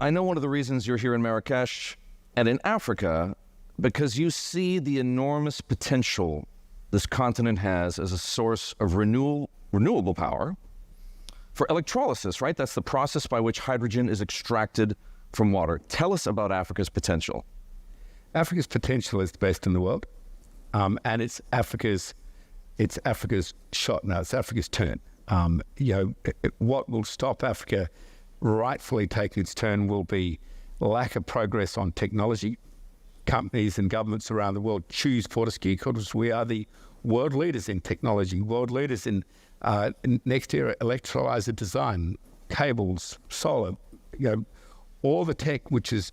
I know one of the reasons you're here in Marrakesh and in Africa, because you see the enormous potential this continent has as a source of renewable power for electrolysis, right? That's the process by which hydrogen is extracted from water. Tell us about Africa's potential. Africa's potential is the best in the world, and it's Africa's shot now. It's Africa's turn. What will stop Africa rightfully taking its turn will be lack of progress on technology. Companies and governments around the world choose Fortescue because we are the world leaders in technology, world leaders in next era electrolyzer design, cables, solar, all the tech which is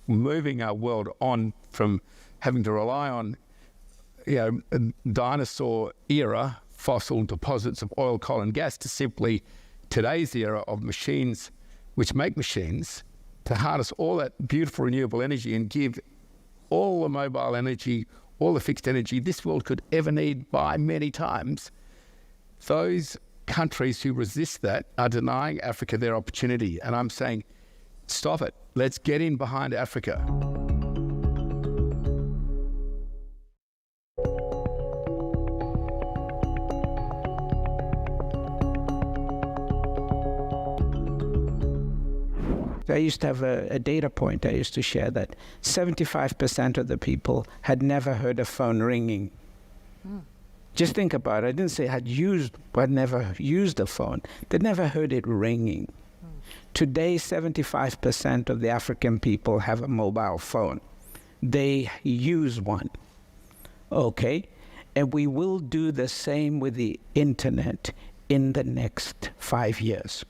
moving our world on from having to rely on dinosaur era fossil deposits of oil, coal and gas to simply today's era of machines which make machines to harness all that beautiful renewable energy and give all the mobile energy, all the fixed energy this world could ever need by many times. Those countries who resist that are denying Africa their opportunity. And I'm saying, stop it. Let's get in behind Africa. I used to have a data point I used to share that 75% of the people had never heard a phone ringing. Just think about it. I didn't say had never used a phone. They'd never heard it ringing. Today, 75% of the African people have a mobile phone. They use one. Okay? And we will do the same with the internet in the next 5 years.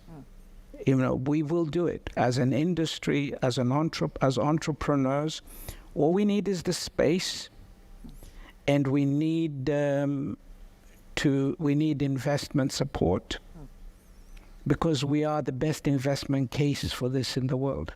We will do it as an industry, as entrepreneurs. All we need is the space, and we need investment support, because we are the best investment case for this in the world.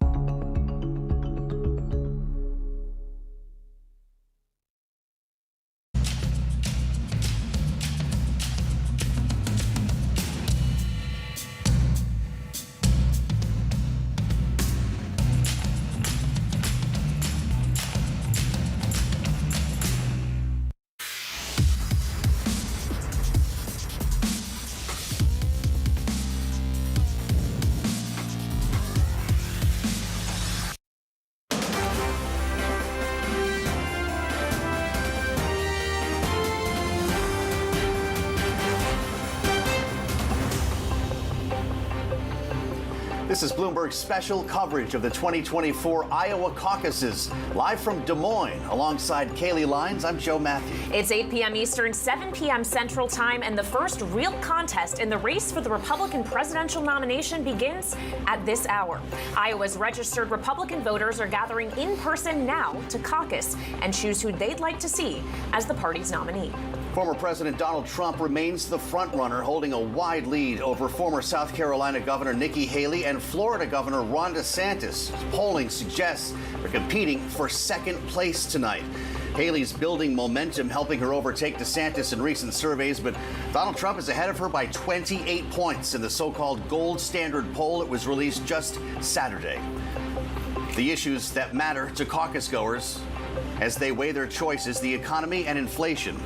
This is Bloomberg's special coverage of the 2024 Iowa Caucuses, live from Des Moines. Alongside Kaylee Lyons, I'm Joe Matthew. It's 8 p.m. Eastern, 7 p.m. Central Time, and the first real contest in the race for the Republican presidential nomination begins at this hour. Iowa's registered Republican voters are gathering in person now to caucus and choose who they'd like to see as the party's nominee. Former President Donald Trump remains the frontrunner, holding a wide lead over former South Carolina Governor Nikki Haley and Florida Governor Ron DeSantis. Polling suggests they're competing for second place tonight. Haley's building momentum, helping her overtake DeSantis in recent surveys, but Donald Trump is ahead of her by 28 points in the so-called gold standard poll. It was released just Saturday. The issues that matter to caucus goers as they weigh their choices: the economy and inflation.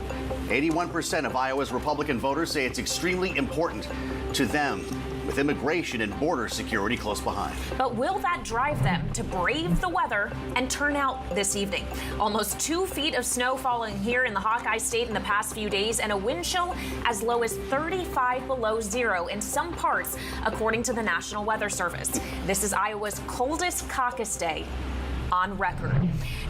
81% of Iowa's Republican voters say it's extremely important to them, with immigration and border security close behind. But will that drive them to brave the weather and turn out this evening? Almost 2 feet of snow falling here in the Hawkeye State in the past few days, and a wind chill as low as 35 below zero in some parts, according to the National Weather Service. This is Iowa's coldest caucus day on record.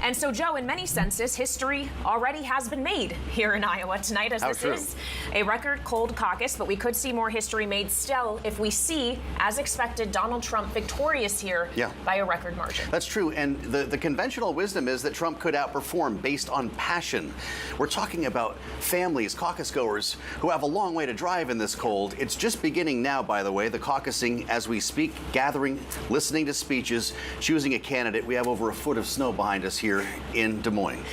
And so, Joe, in many senses, history already has been made here in Iowa tonight, as this is a record cold caucus, but we could see more history made still if we see, as expected, Donald Trump victorious here by a record margin. That's true, and the conventional wisdom is that Trump could outperform based on passion. We're talking about families, caucus goers, who have a long way to drive in this cold. It's just beginning now, by the way, the caucusing as we speak, gathering, listening to speeches, choosing a candidate. We have over over a foot of snow behind us here in Des Moines.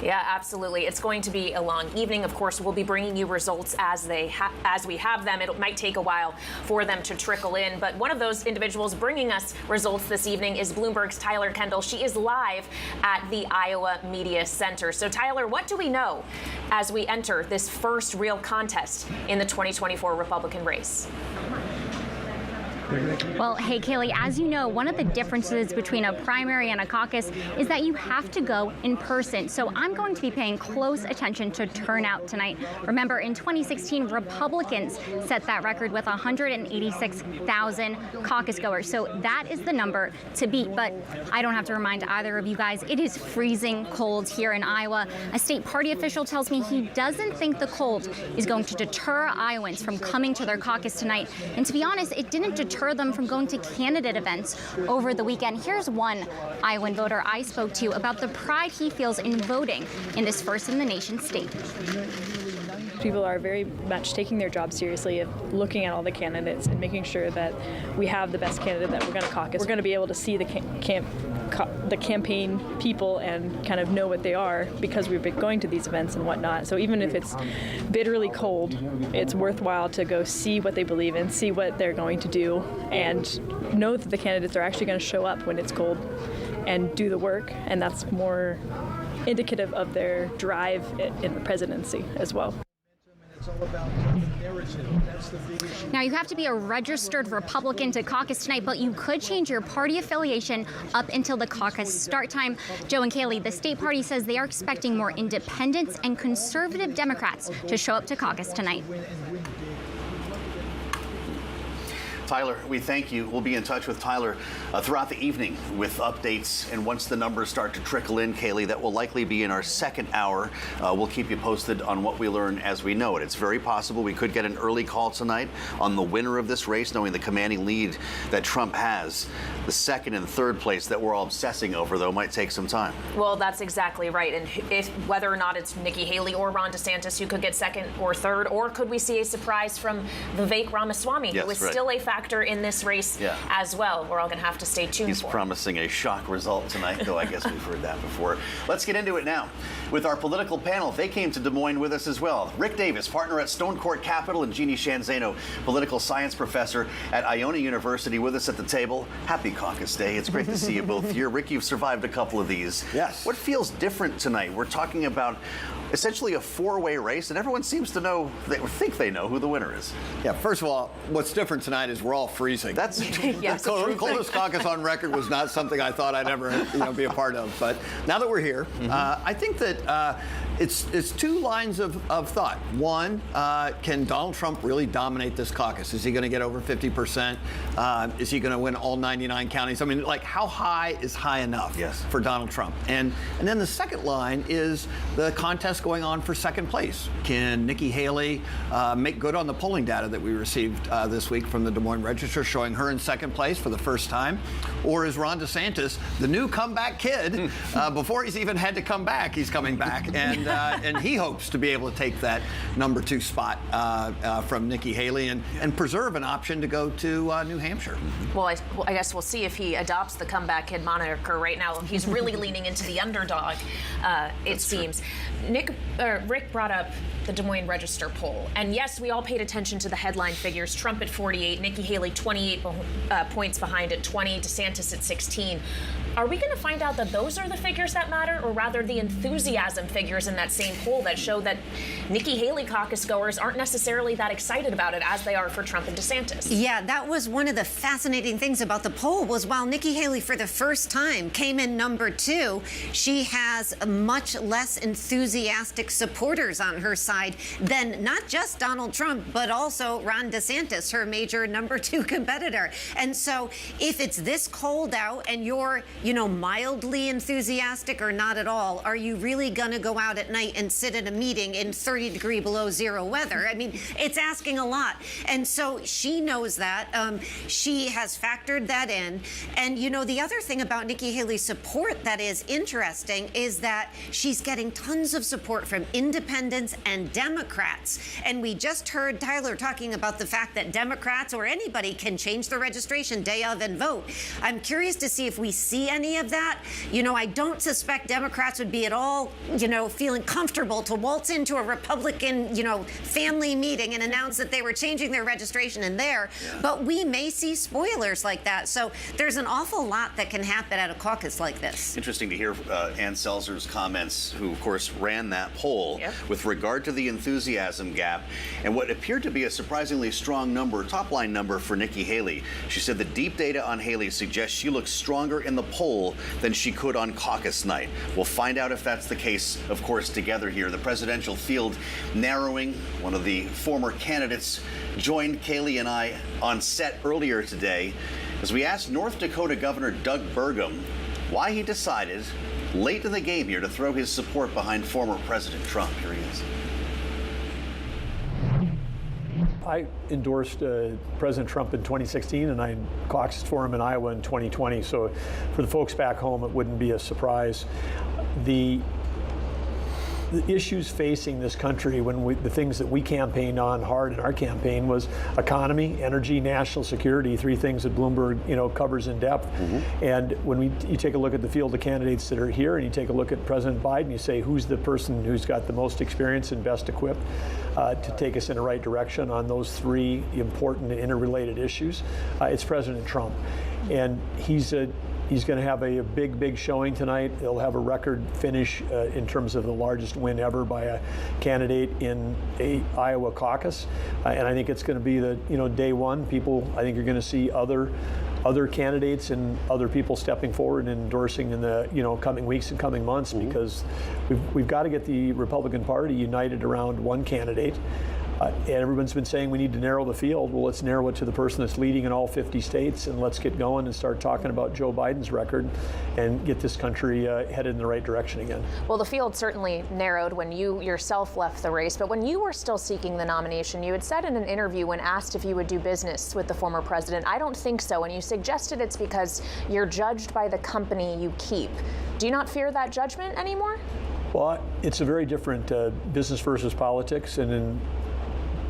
Yeah, absolutely. It's going to be a long evening. Of course, we'll be bringing you results as we have them. It might take a while for them to trickle in, but one of those individuals bringing us results this evening is Bloomberg's Tyler Kendall. She is live at the Iowa Media Center. So, Tyler, what do we know as we enter this first real contest in the 2024 Republican race? Well, hey, Kaylee, as you know, one of the differences between a primary and a caucus is that you have to go in person. So I'm going to be paying close attention to turnout tonight. Remember, in 2016, Republicans set that record with 186,000 caucus goers. So that is the number to beat. But I don't have to remind either of you guys, it is freezing cold here in Iowa. A state party official tells me he doesn't think the cold is going to deter Iowans from coming to their caucus tonight. And to be honest, it didn't deter them from going to candidate events over the weekend. Here's one Iowan voter I spoke to about the pride he feels in voting in this first in the nation state. People are very much taking their job seriously, of looking at all the candidates and making sure that we have the best candidate that we're going to caucus. We're going to be able to see the campaign people and kind of know what they are because we've been going to these events and whatnot. So even if it's bitterly cold, it's worthwhile to go see what they believe in, see what they're going to do, and know that the candidates are actually going to show up when it's cold and do the work. And that's more indicative of their drive in the presidency as well. Now, you have to be a registered Republican to caucus tonight, but you could change your party affiliation up until the caucus start time. Joe and Kaylee, the state party says they are expecting more independents and conservative Democrats to show up to caucus tonight. Tyler, we thank you. We'll be in touch with Tyler throughout the evening with updates. And once the numbers start to trickle in, Kaylee, that will likely be in our second hour. We'll keep you posted on what we learn as we know it. It's very possible we could get an early call tonight on the winner of this race, knowing the commanding lead that Trump has. The second and third place that we're all obsessing over, though, might take some time. Well, that's exactly right. And if whether or not it's Nikki Haley or Ron DeSantis who could get second or third, or could we see a surprise from Vivek Ramaswamy, who is still a factor in this race as well. We're all going to have to stay tuned. He's promising a shock result tonight, though I guess we've heard that before. Let's get into it now with our political panel. They came to Des Moines with us as well. Rick Davis, partner at Stone Court Capital, and Jeannie Shanzano, political science professor at Iona University, with us at the table. Happy Caucus Day. It's great to see you both here. Rick, you've survived a couple of these. Yes. What feels different tonight? We're talking about essentially a four-way race, and everyone seems to know, they think they know who the winner is. Yeah, first of all, what's different tonight is we're all freezing. That's the coldest caucus on record was not something I thought I'd ever be a part of. But now that we're here, I think that it's two lines of thought. One, can Donald Trump really dominate this caucus? Is he going to get over 50%? Is he going to win all 99 counties? I mean, like, how high is high enough for Donald Trump? And then the second line is the contest going on for second place. Can Nikki Haley make good on the polling data that we received this week from the Des Moines Register, showing her in second place for the first time? Or is Ron DeSantis, the new comeback kid, before he's even had to come back, he's coming back, and he hopes to be able to take that number 2 spot from Nikki Haley and preserve an option to go to New Hampshire. Well, I guess we'll see if he adopts the comeback kid moniker. Right now, he's really leaning into the underdog, it seems. Rick brought up the Des Moines Register poll. And yes, we all paid attention to the headline figures. Trump at 48, Nikki Haley 28 points behind at 20, DeSantis at 16. Are we going to find out that those are the figures that matter, or rather the enthusiasm figures in that same poll that show that Nikki Haley caucus goers aren't necessarily that excited about it as they are for Trump and DeSantis? Yeah, that was one of the fascinating things about the poll, was while Nikki Haley for the first time came in number 2, she has much less enthusiastic supporters on her side than not just Donald Trump, but also Ron DeSantis, her major number 2 competitor. And so if it's this cold out and you're mildly enthusiastic or not at all, are you really going to go out at night and sit at a meeting in 30-degree below zero weather? I mean, it's asking a lot. And so she knows that. She has factored that in. And, the other thing about Nikki Haley's support that is interesting is that she's getting tons of support from independents and Democrats. And we just heard Tyler talking about the fact that Democrats or anybody can change the registration day of and vote. I'm curious to see if we see any of that, I don't suspect Democrats would be at all, feeling comfortable to waltz into a Republican, family meeting and announce that they were changing their registration in there. Yeah. But we may see spoilers like that. So there's an awful lot that can happen at a caucus like this. Interesting to hear Ann Selzer's comments, who, of course, ran that poll with regard to the enthusiasm gap and what appeared to be a surprisingly strong number, top-line number for Nikki Haley. She said the deep data on Haley suggests she looks stronger in the poll than she could on caucus night. We'll find out if that's the case, of course, together here. The presidential field narrowing. One of the former candidates joined Kayleigh and I on set earlier today as we asked North Dakota Governor Doug Burgum why he decided late in the game here to throw his support behind former President Trump. Here he is. I endorsed President Trump in 2016, and I caucused for him in Iowa in 2020. So for the folks back home, it wouldn't be a surprise. The issues facing this country, the things that we campaigned on hard in our campaign was economy, energy, national security, three things that Bloomberg, covers in depth. Mm-hmm. And when you take a look at the field of candidates that are here, and you take a look at President Biden, you say, who's the person who's got the most experience and best equipped to take us in the right direction on those three important and interrelated issues? It's President Trump. And he's going to have a big showing tonight. He'll have a record finish in terms of the largest win ever by a candidate in a Iowa caucus. And I think it's going to be the, day one. I think you're going to see other candidates and other people stepping forward and endorsing in the coming weeks and coming months, mm-hmm. because we've got to get the Republican Party united around one candidate. And everyone's been saying we need to narrow the field. Well, let's narrow it to the person that's leading in all 50 states, and let's get going and start talking about Joe Biden's record and get this country headed in the right direction again. Well, the field certainly narrowed when you yourself left the race, but when you were still seeking the nomination, you had said in an interview when asked if you would do business with the former president, I don't think so, and you suggested it's because you're judged by the company you keep. Do you not fear that judgment anymore? Well, it's a very different business versus politics, and in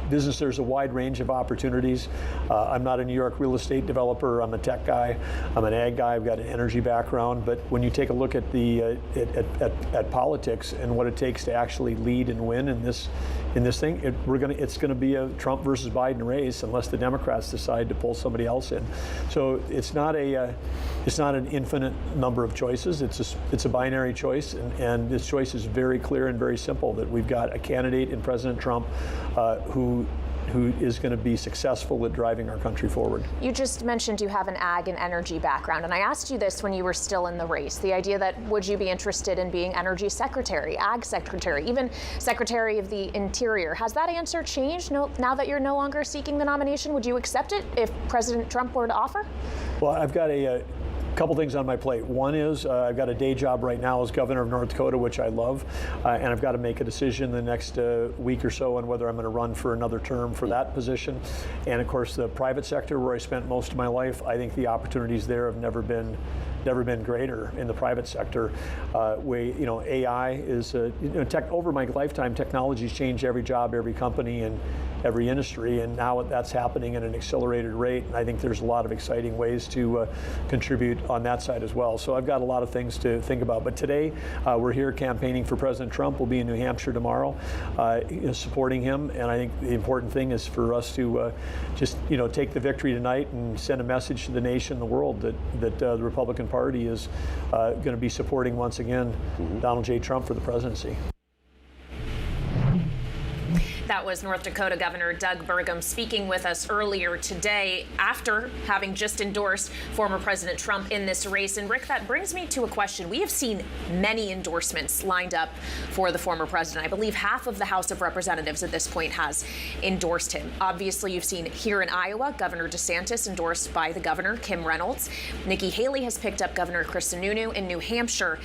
business, there's a wide range of opportunities. I'm not a New York real estate developer. I'm a tech guy. I'm an ag guy. I've got an energy background. But when you take a look at the at politics and what it takes to actually lead and win in this thing, it's going to be a Trump versus Biden race unless the Democrats decide to pull somebody else in. So it's not an infinite number of choices. It's a binary choice, and this choice is very clear and very simple. That we've got a candidate in President Trump who is going to be successful at driving our country forward. You just mentioned you have an ag and energy background, and I asked you this when you were still in the race. The idea that would you be interested in being energy secretary, ag secretary, even secretary of the interior? Has that answer changed now that you're no longer seeking the nomination? Would you accept it if President Trump were to offer? Well, I've got a couple things on my plate. One is I've got a day job right now as governor of North Dakota, which I love, and I've got to make a decision the next week or so on whether I'm going to run for another term for that position. And of course, the private sector, where I spent most of my life, I think the opportunities there have never been greater in the private sector. AI is over my lifetime, technology's changed every job, every company, and every industry, and now that's happening at an accelerated rate. And I think there's a lot of exciting ways to contribute on that side as well. So I've got a lot of things to think about. But today, we're here campaigning for President Trump. We'll be in New Hampshire tomorrow, supporting him. And I think the important thing is for us to just take the victory tonight and send a message to the nation, the world, that the Republican Party is going to be supporting once again Donald J. Trump for the presidency. That was North Dakota Governor Doug Burgum speaking with us earlier today after having just endorsed former President Trump in this race. And Rick, that brings me to a question. We have seen many endorsements lined up for the former president. I believe half of the House of Representatives at this point has endorsed him. Obviously, you've seen here in Iowa, Governor DeSantis endorsed by the governor, Kim Reynolds. Nikki Haley has picked up Governor Chris Sununu in New Hampshire,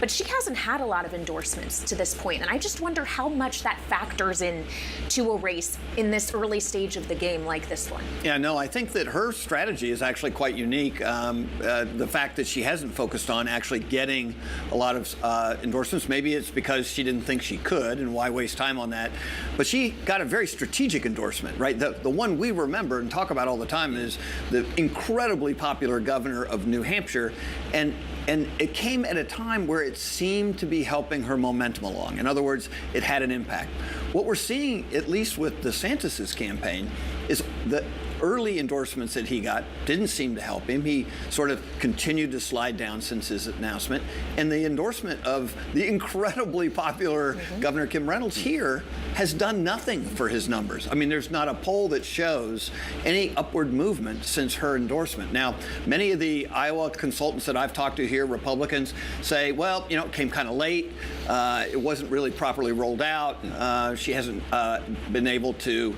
but she hasn't had a lot of endorsements to this point. And I just wonder how much that factors in to a race in this early stage of the game like this one. Yeah, no, I think that her strategy is actually quite unique. The fact that she hasn't focused on actually getting a lot of endorsements, maybe it's because she didn't think she could, and why waste time on that? But she got a very strategic endorsement, right? The one we remember and talk about all the time is the incredibly popular governor of New Hampshire, and And it came at a time where it seemed to be helping her momentum along. In other words, it had an impact. What we're seeing, at least with DeSantis' campaign, is the early endorsements that he got didn't seem to help him. He sort of continued to slide down since his announcement. And the endorsement of the incredibly popular Governor Kim Reynolds here has done nothing for his numbers. I mean, there's not a poll that shows any upward movement since her endorsement. Now, many of the Iowa consultants that I've talked to here, Republicans, say, well, you know, it came kind of late. It wasn't really properly rolled out. She hasn't been able to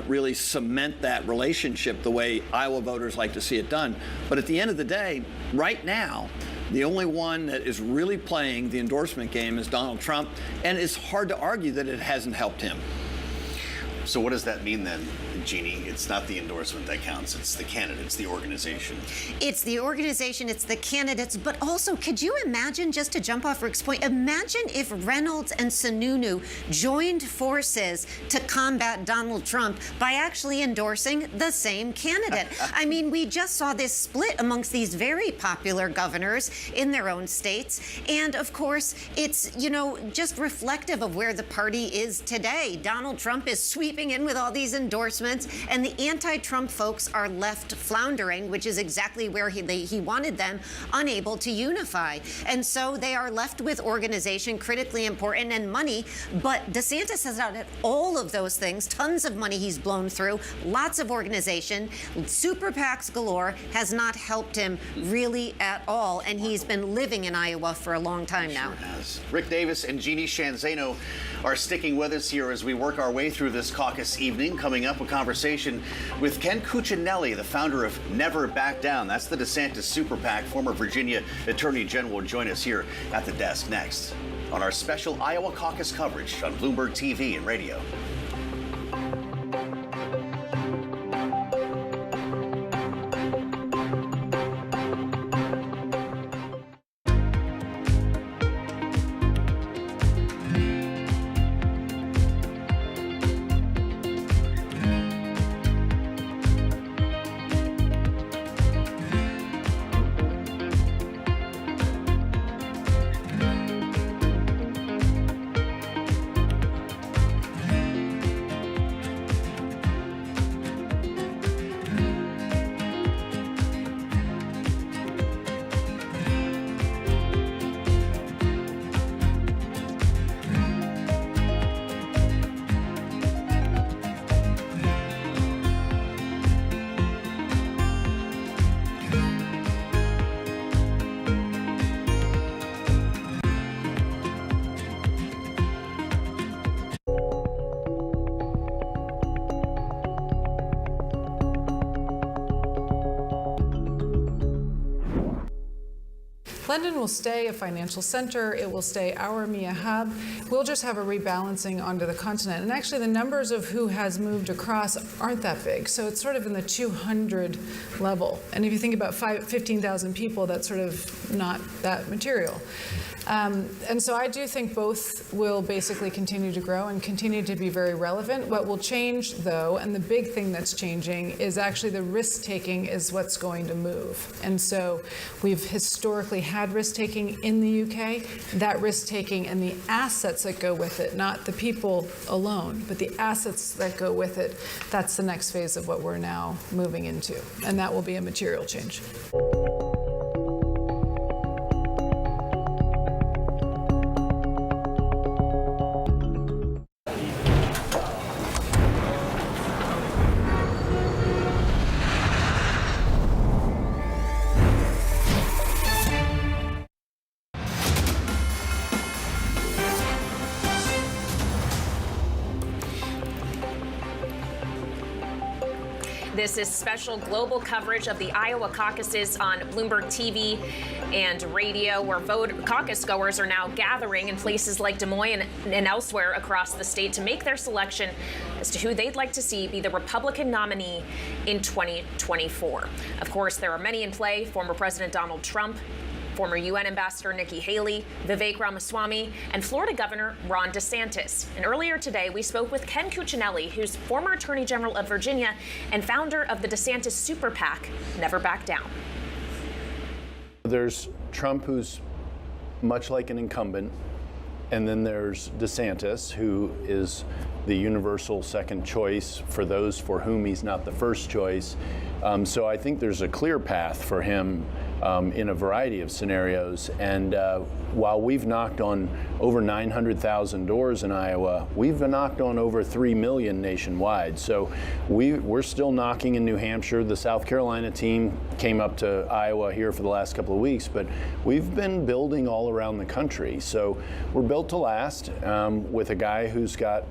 really cement that relationship the way Iowa voters like to see it done. But at the end of the day, right now, the only one that is really playing the endorsement game is Donald Trump, and it's hard to argue that it hasn't helped him. So what does that mean then, Jeannie? It's not the endorsement that counts. It's the candidates, the organization. It's the organization, it's the candidates, but also, could you imagine, just to jump off Rick's point, imagine if Reynolds and Sununu joined forces to combat Donald Trump by actually endorsing the same candidate. I mean, we just saw this split amongst these very popular governors in their own states. And of course, it's, you know, just reflective of where the party is today. Donald Trump is sweeping in with all these endorsements, and the anti-Trump folks are left floundering, which is exactly where he wanted them, unable to unify. And so they are left with organization, critically important, and money. But DeSantis has done all of those things, tons of money he's blown through, lots of organization, super PACs galore, has not helped him really at all. And he's been living in Iowa for a long time now. Sure has. Rick Davis and Jeannie Shanzano are sticking with us here as we work our way through this caucus evening. Coming up, a conversation with Ken Cuccinelli, the founder of Never Back Down. That's the DeSantis Super PAC. Former Virginia Attorney General will join us here at the desk next on our special Iowa caucus coverage on Bloomberg TV and radio. London will stay a financial center. It will stay our EMEA hub. We'll just have a rebalancing onto the continent. And actually, the numbers of who has moved across aren't that big. So it's sort of in the 200 level. And if you think about 15,000 people, that's sort of not that material. And so I do think both will basically continue to grow and continue to be very relevant. What will change, though, and the big thing that's changing, is actually the risk-taking is what's going to move. And so we've historically had risk-taking in the UK. That risk-taking and the assets that go with it, not the people alone, but the assets that go with it, that's the next phase of what we're now moving into. And that will be a material change. This is special global coverage of the Iowa caucuses on Bloomberg TV and radio, where caucus goers are now gathering in places like Des Moines and elsewhere across the state to make their selection as to who they'd like to see be the Republican nominee in 2024. Of course, there are many in play: former President Donald Trump, former UN Ambassador Nikki Haley, Vivek Ramaswamy, and Florida Governor Ron DeSantis. And earlier today, we spoke with Ken Cuccinelli, who's former Attorney General of Virginia and founder of the DeSantis Super PAC, Never Back Down. There's Trump, who's much like an incumbent, and then there's DeSantis, who is the universal second choice for those for whom he's not the first choice. So I think there's a clear path for him in a variety of scenarios. And while we've knocked on over 900,000 doors in Iowa, we've knocked on over 3 million nationwide. So we're still knocking in New Hampshire. The South Carolina team came up to Iowa here for the last couple of weeks, but we've been building all around the country. So we're built to last with a guy who's got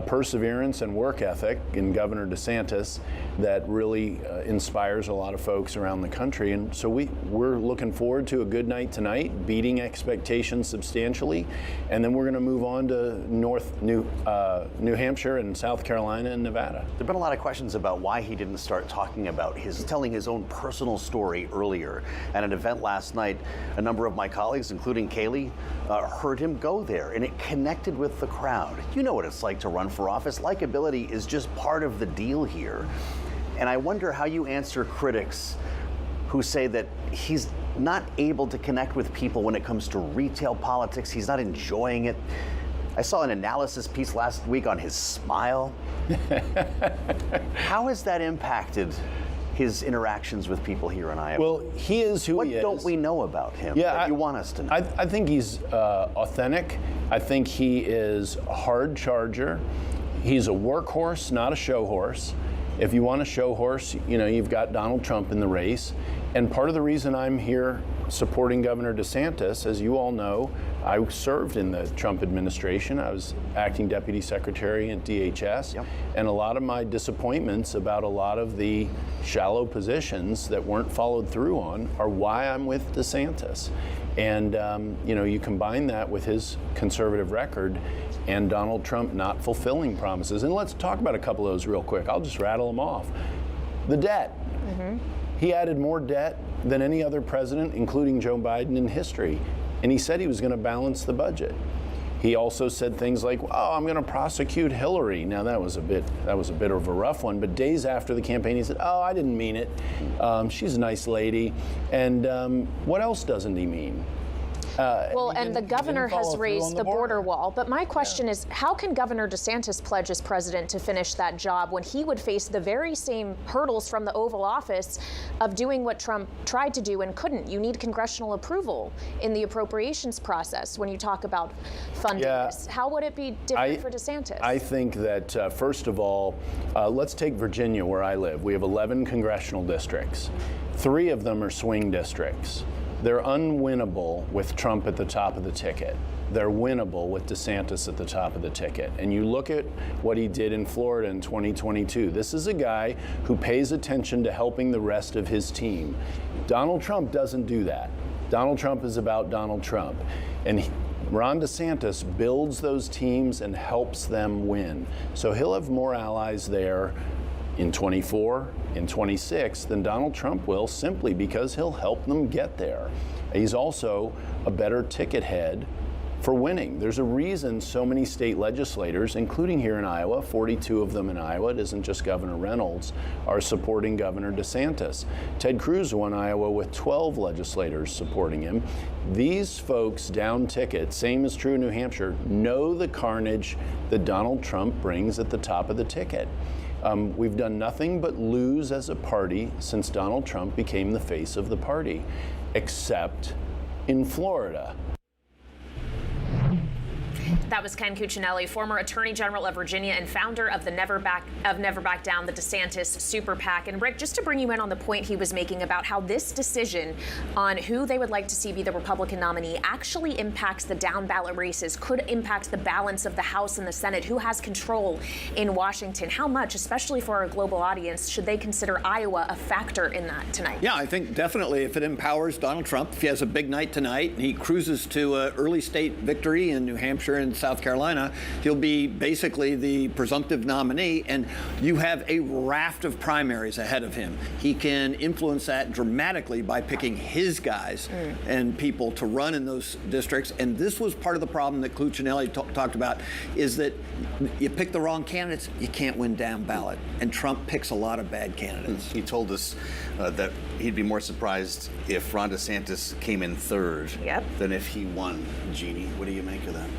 perseverance and work ethic in Governor DeSantis that really inspires a lot of folks around the country. And so we're looking forward to a good night tonight, beating expectations substantially, and then we're going to move on to New Hampshire and South Carolina and Nevada. There have been a lot of questions about why he didn't start talking about telling his own personal story earlier. At an event last night, a number of my colleagues, including Kaylee, heard him go there, and it connected with the crowd. You know what it's like to run for office. Likability is just part of the deal here. And I wonder how you answer critics who say that he's not able to connect with people when it comes to retail politics. He's not enjoying it. I saw an analysis piece last week on his smile. How has that impacted his interactions with people here in Iowa? Well, he is who he is. What don't we know about him that you want us to know? I think he's authentic. I think he is a hard charger. He's a workhorse, not a show horse. If you want a show horse, you've got Donald Trump in the race. And part of the reason I'm here supporting Governor DeSantis, as you all know, I served in the Trump administration. I was acting deputy secretary at DHS. Yep. And a lot of my disappointments about a lot of the shallow positions that weren't followed through on are why I'm with DeSantis. And, you combine that with his conservative record and Donald Trump not fulfilling promises. And let's talk about a couple of those real quick. I'll just rattle them off. The debt. Mm-hmm. He added more debt than any other president, including Joe Biden, in history. And he said he was going to balance the budget. He also said things like, I'm going to prosecute Hillary. Now, that was a bit of a rough one. But days after the campaign, he said, I didn't mean it. She's a nice lady. And what else doesn't he mean? And the governor has raised the border wall. But my question is, how can Governor DeSantis pledge as president to finish that job when he would face the very same hurdles from the Oval Office of doing what Trump tried to do and couldn't? You need congressional approval in the appropriations process when you talk about funding this. How would it be different for DeSantis? I think that, first of all, let's take Virginia, where I live. We have 11 congressional districts. 3 of them are swing districts. They're unwinnable with Trump at the top of the ticket. They're winnable with DeSantis at the top of the ticket. And you look at what he did in Florida in 2022. This is a guy who pays attention to helping the rest of his team. Donald Trump doesn't do that. Donald Trump is about Donald Trump. And Ron DeSantis builds those teams and helps them win. So he'll have more allies there in 24, in 26 than Donald Trump will, simply because he'll help them get there. He's also a better ticket head for winning. There's a reason so many state legislators, including here in Iowa, 42 of them in Iowa, it isn't just Governor Reynolds, are supporting Governor DeSantis. Ted Cruz won Iowa with 12 legislators supporting him. These folks down ticket, same is true in New Hampshire, know the carnage that Donald Trump brings at the top of the ticket. We've done nothing but lose as a party since Donald Trump became the face of the party, except in Florida. That was Ken Cuccinelli, former Attorney General of Virginia and founder of the Never Back Down, the DeSantis Super PAC. And Rick, just to bring you in on the point he was making about how this decision on who they would like to see be the Republican nominee actually impacts the down ballot races, could impact the balance of the House and the Senate, who has control in Washington. How much, especially for our global audience, should they consider Iowa a factor in that tonight? Yeah, I think definitely if it empowers Donald Trump, if he has a big night tonight, he cruises to early state victory in New Hampshire and South Carolina, he'll be basically the presumptive nominee, and you have a raft of primaries ahead of him. He can influence that dramatically by picking his guys and people to run in those districts. And this was part of the problem that Cuccinelli talked about, is that you pick the wrong candidates, you can't win down ballot. And Trump picks a lot of bad candidates. He told us that he'd be more surprised if Ron DeSantis came in third than if he won. Jeannie, what do you make of that?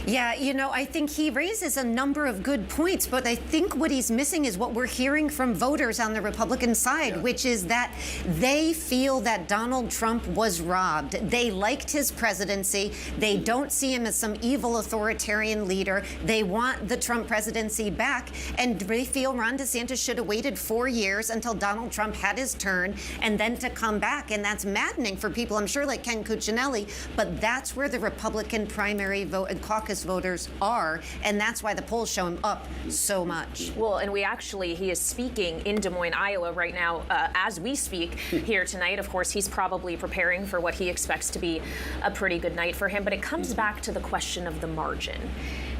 Yeah, you know, I think he raises a number of good points, but I think what he's missing is what we're hearing from voters on the Republican side, which is that they feel that Donald Trump was robbed. They liked his presidency. They don't see him as some evil authoritarian leader. They want the Trump presidency back, and they feel Ron DeSantis should have waited 4 years until Donald Trump had his turn and then to come back. And that's maddening for people, I'm sure, like Ken Cuccinelli, but that's where the Republican primary vote and caucus voters are, and that's why the polls show him up so much. Well, and he is speaking in Des Moines, Iowa right now as we speak here tonight. Of course, he's probably preparing for what he expects to be a pretty good night for him, but it comes back to the question of the margin.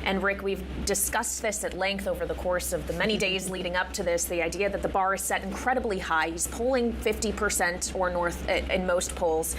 And Rick, we've discussed this at length over the course of the many days leading up to this, the idea that the bar is set incredibly high. He's polling 50% or north in most polls.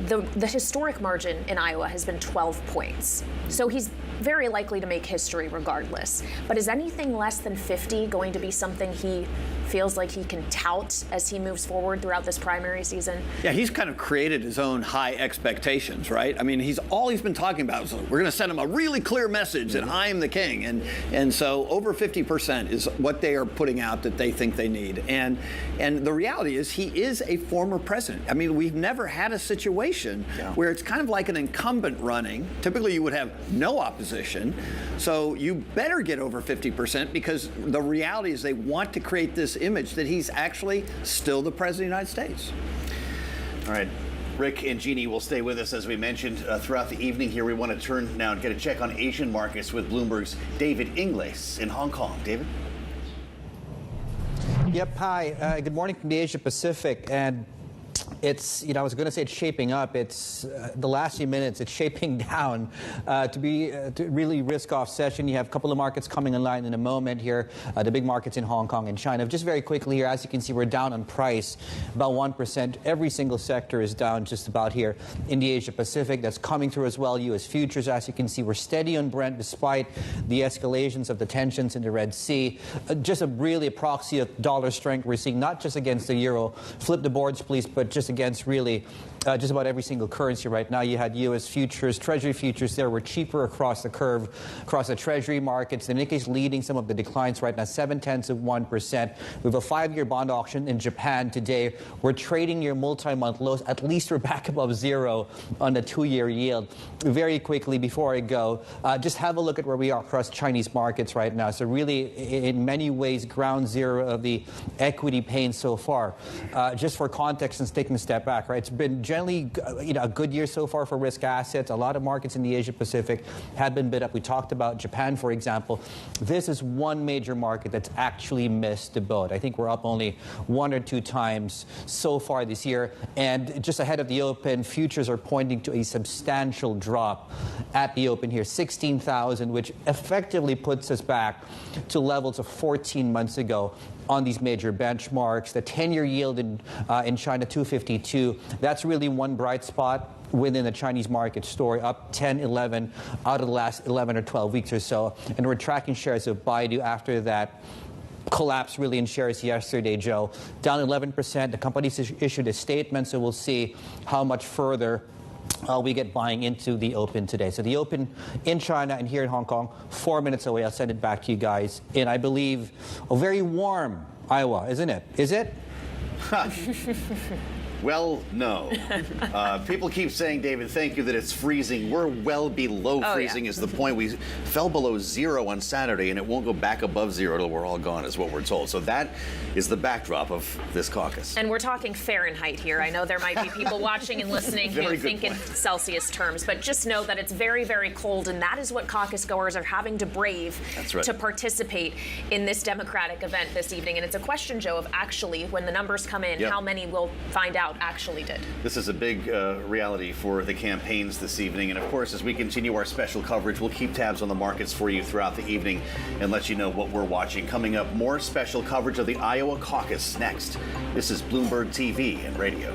The historic margin in Iowa has been 12 points. So he's very likely to make history regardless. But is anything less than 50 going to be something he feels like he can tout as he moves forward throughout this primary season? Yeah, he's kind of created his own high expectations, right? I mean, he's been talking about is we're going to send him a really clear message that I am the king. And so over 50% is what they are putting out that they think they need. And the reality is he is a former president. I mean, we've never had a situation where it's kind of like an incumbent running. Typically, you would have no opposition. So you better get over 50% because the reality is they want to create this image that he's actually still the president of the United States. All right. Rick and Jeannie will stay with us, as we mentioned, throughout the evening here. We want to turn now and get a check on Asian markets with Bloomberg's David Ingles in Hong Kong. David? Yep. Hi. Good morning from the Asia Pacific. And it's, I was going to say it's shaping up. It's the last few minutes, it's shaping down to be to really risk-off session. You have a couple of markets coming online in a moment here, the big markets in Hong Kong and China. Just very quickly here, as you can see, we're down on price about 1%. Every single sector is down just about here in the Asia Pacific. That's coming through as well. U.S. futures, as you can see, we're steady on Brent despite the escalations of the tensions in the Red Sea. Just really a proxy of dollar strength we're seeing, not just against the euro. Flip the boards, please, but just against really just about every single currency right now. You had U.S. futures, Treasury futures there were cheaper across the curve, across the Treasury markets. The Nikki's leading some of the declines right now, 0.7%. We have a 5-year bond auction in Japan today. We're trading near multi-month lows. At least we're back above zero on the 2-year yield. Very quickly, before I go, just have a look at where we are across Chinese markets right now. So really, in many ways, ground zero of the equity pain so far. Just for context and taking a step back, right? It's been generally a good year so far for risk assets. A lot of markets in the Asia Pacific have been bid up. We talked about Japan, for example. This is one major market that's actually missed the boat. I think we're up only 1 or 2 times so far this year. And just ahead of the open, futures are pointing to a substantial drop at the open here, 16,000, which effectively puts us back to levels of 14 months ago on these major benchmarks. The 10-year yield in China, 252. That's really one bright spot within the Chinese market story, up 10, 11 out of the last 11 or 12 weeks or so. And we're tracking shares of Baidu after that collapse really in shares yesterday, Joe. Down 11%. The company's issued a statement, so we'll see how much further we get buying into the open today. So the open in China and here in Hong Kong, 4 minutes away. I'll send it back to you guys in, I believe, a very warm Iowa, isn't it? Is it? Well, no. People keep saying, David, thank you, that it's freezing. We're well below freezing is the point. We fell below zero on Saturday, and it won't go back above zero till we're all gone, is what we're told. So that is the backdrop of this caucus. And we're talking Fahrenheit here. I know there might be people watching and listening who think in Celsius terms, but just know that it's very, very cold, and that is what caucus goers are having to brave to participate in this Democratic event this evening. And it's a question, Joe, of actually, when the numbers come in, how many will find out Turnout actually did. This is a big reality for the campaigns this evening. And of course, as we continue our special coverage, we'll keep tabs on the markets for you throughout the evening and let you know what we're watching. Coming up, more special coverage of the Iowa Caucus next. This is Bloomberg TV and Radio.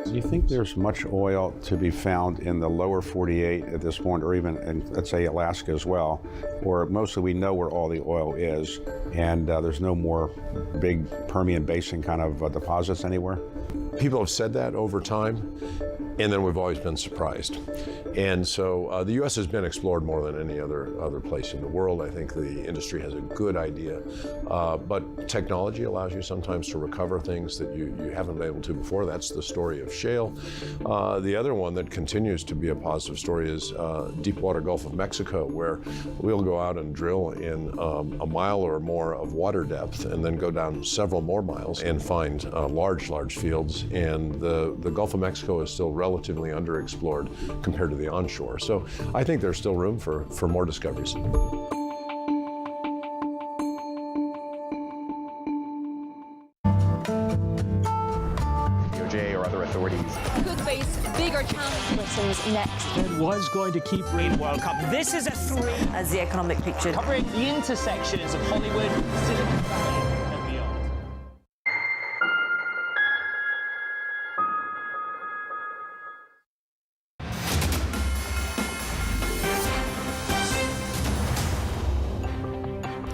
Do you think there's much oil to be found in the lower 48 at this point, or even in, let's say, Alaska as well? Or mostly we know where all the oil is, and there's no more big Permian Basin kind of deposits anywhere? People have said that over time, and then we've always been surprised. And so the U.S. has been explored more than any other place in the world. I think the industry has a good idea, but technology allows you sometimes to recover things that you haven't been able to before. That's the story of shale. The other one that continues to be a positive story is deepwater Gulf of Mexico, where we'll go out and drill in a mile or more of water depth and then go down several more miles and find large fields. And the Gulf of Mexico is still relatively underexplored compared to the onshore. So I think there's still room for more discoveries. DOJ or other authorities could face bigger challenges. Britain's next. It was going to keep Green World Cup. This is a 3. As the economic picture. Covering the intersections of Hollywood, Silicon Valley, and beyond.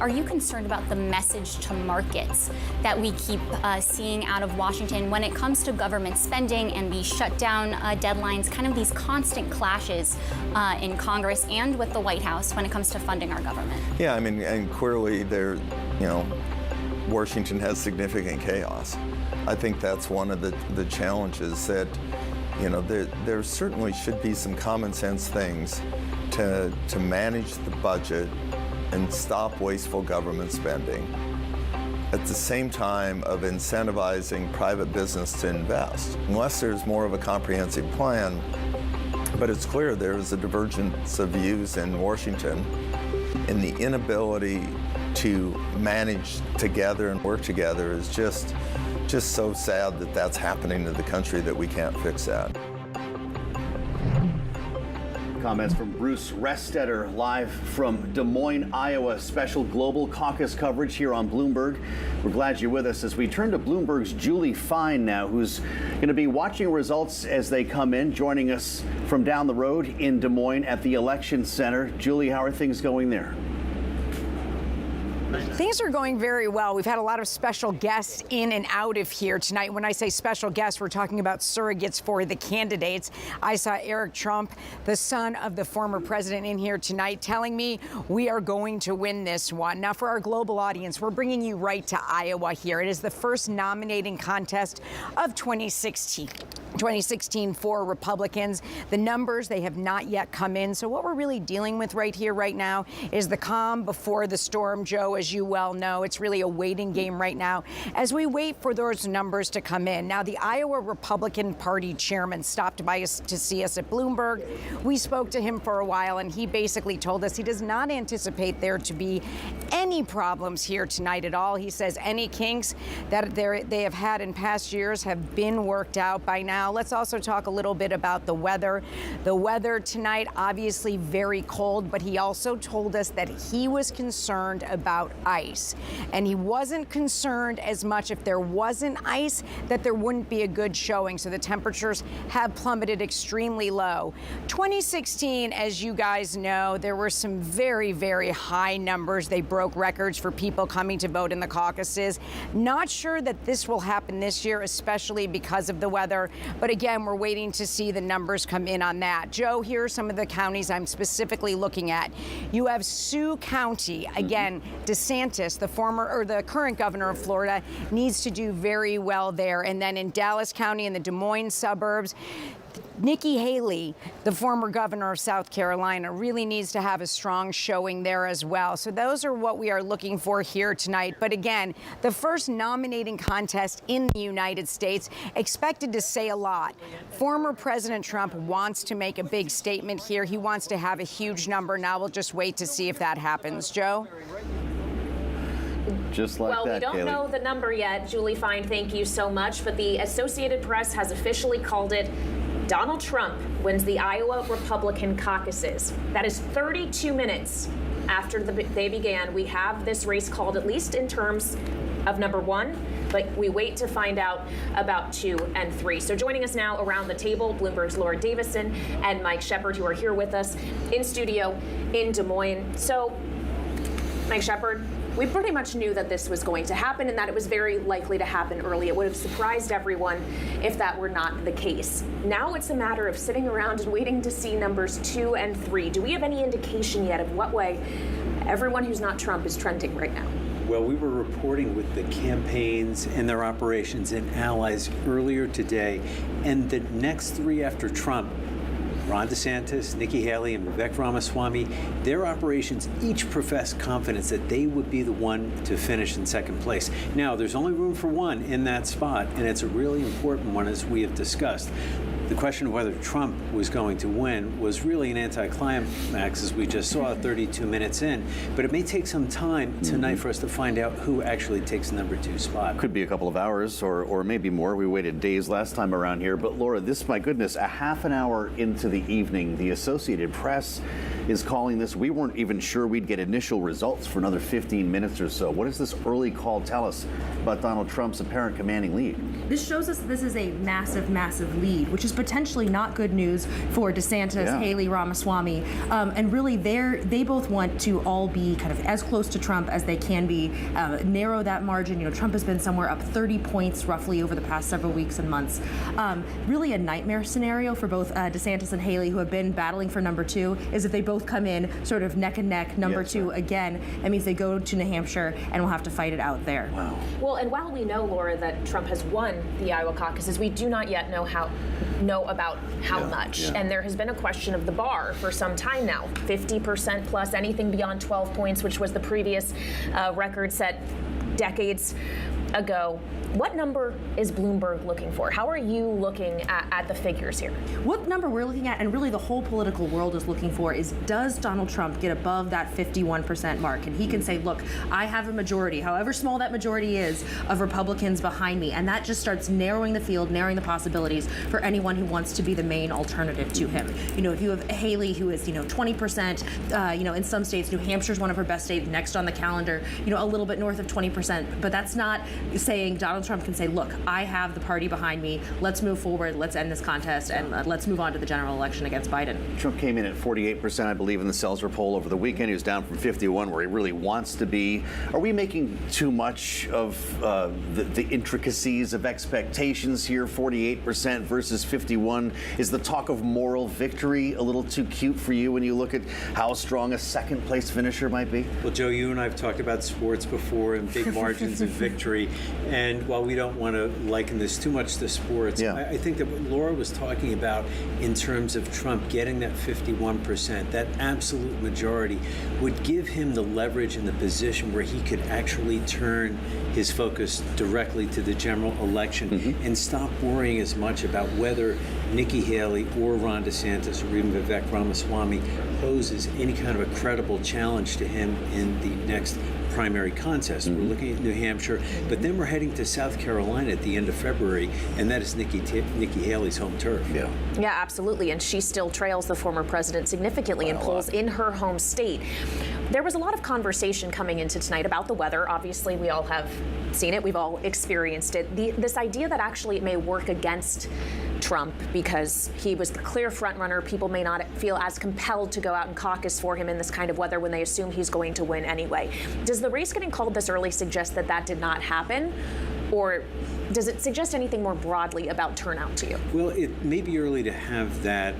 Are you concerned about the message to markets that we keep seeing out of Washington when it comes to government spending and the shutdown deadlines, kind of these constant clashes in Congress and with the White House when it comes to funding our government? Yeah, I mean, and clearly Washington has significant chaos. I think that's one of the challenges that, there certainly should be some common sense things to manage the budget and stop wasteful government spending at the same time of incentivizing private business to invest. Unless there's more of a comprehensive plan, but it's clear there is a divergence of views in Washington, and the inability to manage together and work together is just so sad that that's happening to the country that we can't fix that. Comments from Bruce Restetter, live from Des Moines, Iowa. Special global caucus coverage here on Bloomberg. We're glad you're with us as we turn to Bloomberg's Julie Fine now, who's going to be watching results as they come in, joining us from down the road in Des Moines at the Election Center. Julie, how are things going there? Things are going very well. We've had a lot of special guests in and out of here tonight. When I say special guests, we're talking about surrogates for the candidates. I saw Eric Trump, the son of the former president, in here tonight telling me we are going to win this one. Now, for our global audience, we're bringing you right to Iowa here. It is the first nominating contest of 2016 for Republicans. The numbers, they have not yet come in. So what we're really dealing with right here, right now, is the calm before the storm, Joe, as you well know. It's really a waiting game right now as we wait for those numbers to come in. Now, the Iowa Republican Party chairman stopped by us to see us at Bloomberg. We spoke to him for a while, and he basically told us he does not anticipate there to be any problems here tonight at all. He says any kinks that they have had in past years have been worked out by now. Now, let's also talk a little bit about the weather. The weather tonight, obviously very cold, but he also told us that he was concerned about ice. And he wasn't concerned as much if there wasn't ice, that there wouldn't be a good showing. So the temperatures have plummeted extremely low. 2016, as you guys know, there were some very, very high numbers. They broke records for people coming to vote in the caucuses. Not sure that this will happen this year, especially because of the weather. But again, we're waiting to see the numbers come in on that. Joe, here are some of the counties I'm specifically looking at. You have Sioux County. Again, DeSantis, the current governor of Florida, needs to do very well there. And then in Dallas County in the Des Moines suburbs, Nikki Haley, the former governor of South Carolina, really needs to have a strong showing there as well. So those are what we are looking for here tonight. But again, the first nominating contest in the United States, expected to say a lot. Former President Trump wants to make a big statement here. He wants to have a huge number. Now we'll just wait to see if that happens. Joe? Just like well, that, we don't Kaylee. know the number yet. Julie Fine, thank you so much. But the Associated Press has officially called it Donald Trump wins the Iowa Republican caucuses. That is 32 minutes after they began. We have this race called, at least in terms of number one, but we wait to find out about 2 and 3. So joining us now around the table, Bloomberg's Laura Davison and Mike Shepard, who are here with us in studio in Des Moines. So, Mike Shepard, we pretty much knew that this was going to happen and that it was very likely to happen early. It would have surprised everyone if that were not the case. Now it's a matter of sitting around and waiting to see numbers 2 and 3. Do we have any indication yet of what way everyone who's not Trump is trending right now? Well, we were reporting with the campaigns and their operations and allies earlier today, and the next 3 after Trump, Ron DeSantis, Nikki Haley, and Vivek Ramaswamy, their operations each professed confidence that they would be the one to finish in second place. Now, there's only room for one in that spot, and it's a really important one, as we have discussed. The question of whether Trump was going to win was really an anticlimax, as we just saw 32 minutes in. But it may take some time tonight for us to find out who actually takes the number 2 spot. Could be a couple of hours or maybe more. We waited days last time around here. But Laura, this, my goodness, a half an hour into the evening, the Associated Press is calling this. We weren't even sure we'd get initial results for another 15 minutes or so. What does this early call tell us about Donald Trump's apparent commanding lead? This shows us this is a massive, massive lead, which is potentially not good news for DeSantis, Haley, Ramaswamy, and really they both want to all be kind of as close to Trump as they can be, narrow that margin. You know, Trump has been somewhere up 30 points roughly over the past several weeks and months. Really a nightmare scenario for both DeSantis and Haley, who have been battling for number 2, is if they both come in sort of neck and neck, number 2 again. That means they go to New Hampshire and will have to fight it out there. Wow. Well, and while we know, Laura, that Trump has won the Iowa caucuses, we do not yet know about how much. And there has been a question of the bar for some time now. 50% plus, anything beyond 12 points, which was the previous record set decades ago. What number is Bloomberg looking for? How are you looking at the figures here? What number we're looking at, and really the whole political world is looking for, is does Donald Trump get above that 51% mark? And he can say, look, I have a majority, however small that majority is, of Republicans behind me. And that just starts narrowing the field, narrowing the possibilities for anyone who wants to be the main alternative to him. You know, if you have Haley, who is, 20%, in some states, New Hampshire's one of her best states, next on the calendar, a little bit north of 20%. But that's not saying Donald Trump can say, look, I have the party behind me. Let's move forward. Let's end this contest and let's move on to the general election against Biden. Trump came in at 48%, I believe, in the Seltzer poll over the weekend. He was down from 51, where he really wants to be. Are we making too much of the intricacies of expectations here? 48% versus 51. Is the talk of moral victory a little too cute for you when you look at how strong a second place finisher might be? Well, Joe, you and I have talked about sports before and big margins of victory. And while we don't want to liken this too much to sports, I think that what Laura was talking about in terms of Trump getting that 51%, that absolute majority, would give him the leverage and the position where he could actually turn his focus directly to the general election and stop worrying as much about whether Nikki Haley or Ron DeSantis or even Vivek Ramaswamy poses any kind of a credible challenge to him in the next primary contest. We're looking at New Hampshire, but then we're heading to South Carolina at the end of February, and that is Nikki Haley's home turf. Yeah, absolutely, and she still trails the former president significantly in polls in her home state. There was a lot of conversation coming into tonight about the weather. Obviously, we all have seen it. We've all experienced it. This idea that actually it may work against Trump because he was the clear frontrunner. People may not feel as compelled to go out and caucus for him in this kind of weather when they assume he's going to win anyway. Does the race getting called this early suggest that that did not happen? Or does it suggest anything more broadly about turnout to you? Well, it may be early to have that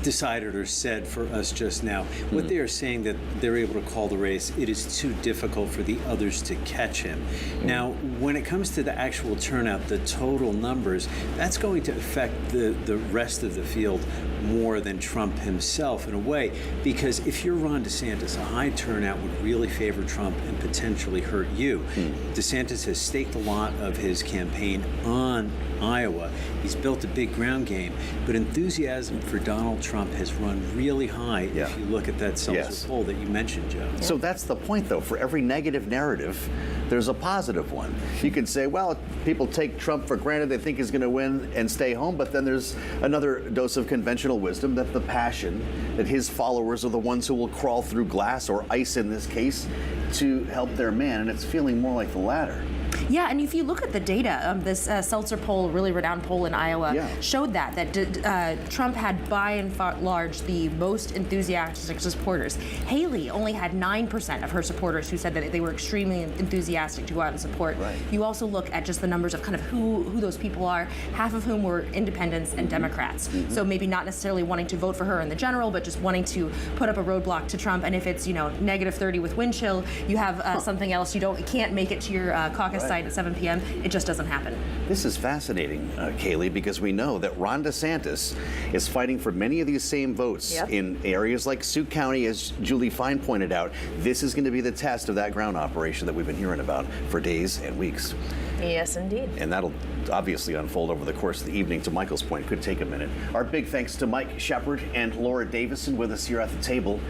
decided or said for us just now. What they are saying that they're able to call the race, it is too difficult for the others to catch him. Now, when it comes to the actual turnout, the total numbers, that's going to affect the rest of the field more than Trump himself in a way, because if you're Ron DeSantis, a high turnout would really favor Trump and potentially hurt you. DeSantis has staked a lot of his campaign on Iowa. He's built a big ground game, but enthusiasm for Donald Trump has run really high if you look at that Seltzer poll that you mentioned, Joe. So that's the point, though. For every negative narrative, there's a positive one. You can say, well, people take Trump for granted. They think he's going to win and stay home. But then there's another dose of conventional wisdom that the passion, that his followers are the ones who will crawl through glass or ice in this case to help their man. And it's feeling more like the latter. Yeah, and if you look at the data, this Seltzer poll, really renowned poll in Iowa, showed that Trump had by and large the most enthusiastic supporters. Haley only had 9% of her supporters who said that they were extremely enthusiastic to go out and support. You also look at just the numbers of kind of who those people are, half of whom were independents and Democrats. So maybe not necessarily wanting to vote for her in the general, but just wanting to put up a roadblock to Trump. And if it's, negative 30 with wind chill, you have something else. You can't make it to your caucus site at 7 p.m. It just doesn't happen. This is fascinating, Kaylee, because we know that Ron DeSantis is fighting for many of these same votes in areas like Sioux County, as Julie Fine pointed out. This is going to be the test of that ground operation that we've been hearing about for days and weeks. Yes, indeed. And that'll obviously unfold over the course of the evening. To Michael's point, could take a minute. Our big thanks to Mike Shepard and Laura Davison with us here at the table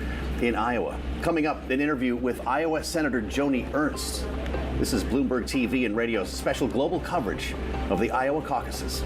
in Iowa. Coming up, an interview with Iowa Senator Joni Ernst. This is Bloomberg TV and Radio's special global coverage of the Iowa caucuses.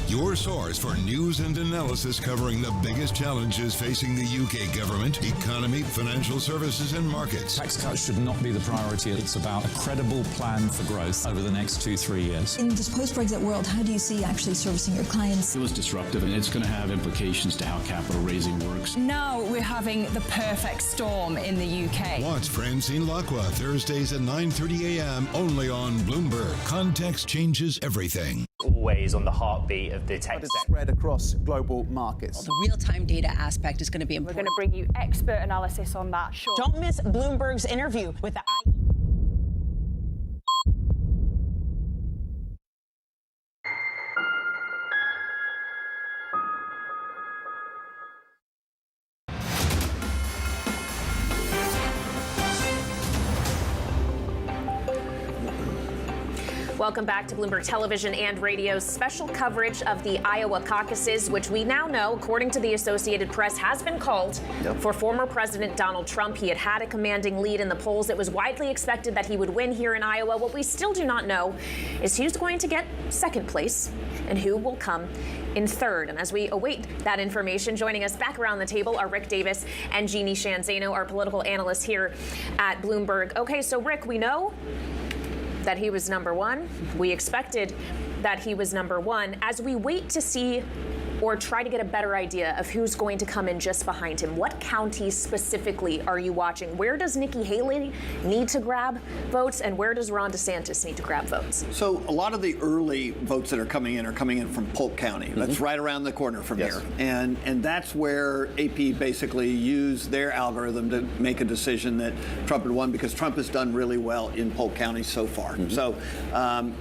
Your source for news and analysis covering the biggest challenges facing the UK government, economy, financial services and markets. Tax cuts should not be the priority. It's about a credible plan for growth over the next 2-3 years. In this post-Brexit world, how do you see actually servicing your clients? It was disruptive, and it's going to have implications to how capital raising works. Now we're having the perfect storm in the UK. Watch Francine Lacqua Thursdays at 9:30 a.m. only on Bloomberg. Context changes everything. Always on the heartbeat of the tech spread across global markets. The real-time data aspect is going to be important. We're going to bring you expert analysis on that. Sure. Don't miss Bloomberg's interview with the Welcome back to Bloomberg Television and Radio's special coverage of the Iowa caucuses, which we now know, according to the Associated Press, has been called for former President Donald Trump. He had a commanding lead in the polls. It was widely expected that he would win here in Iowa. What we still do not know is who's going to get second place and who will come in third. And as we await that information, joining us back around the table are Rick Davis and Jeannie Shanzano, our political analysts here at Bloomberg. Okay, so Rick, we know that he was number one. We expected that he was number one. As we wait to see or try to get a better idea of who's going to come in just behind him, what counties specifically are you watching? Where does Nikki Haley need to grab votes, and where does Ron DeSantis need to grab votes? So a lot of the early votes that are coming in from Polk County. That's right around the corner from here. And that's where AP basically used their algorithm to make a decision that Trump had won, because Trump has done really well in Polk County so far. So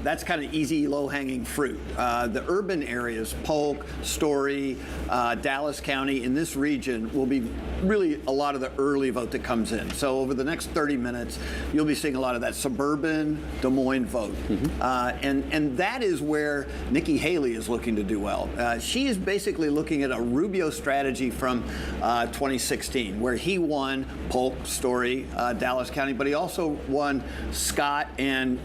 that's kind of easy, low-hanging fruit. The urban areas, Polk, Story, Dallas County, in this region will be really a lot of the early vote that comes in. So over the next 30 minutes, you'll be seeing a lot of that suburban Des Moines vote. And that is where Nikki Haley is looking to do well. She is basically looking at a Rubio strategy from 2016, where he won Polk, Story, Dallas County, but he also won Scott and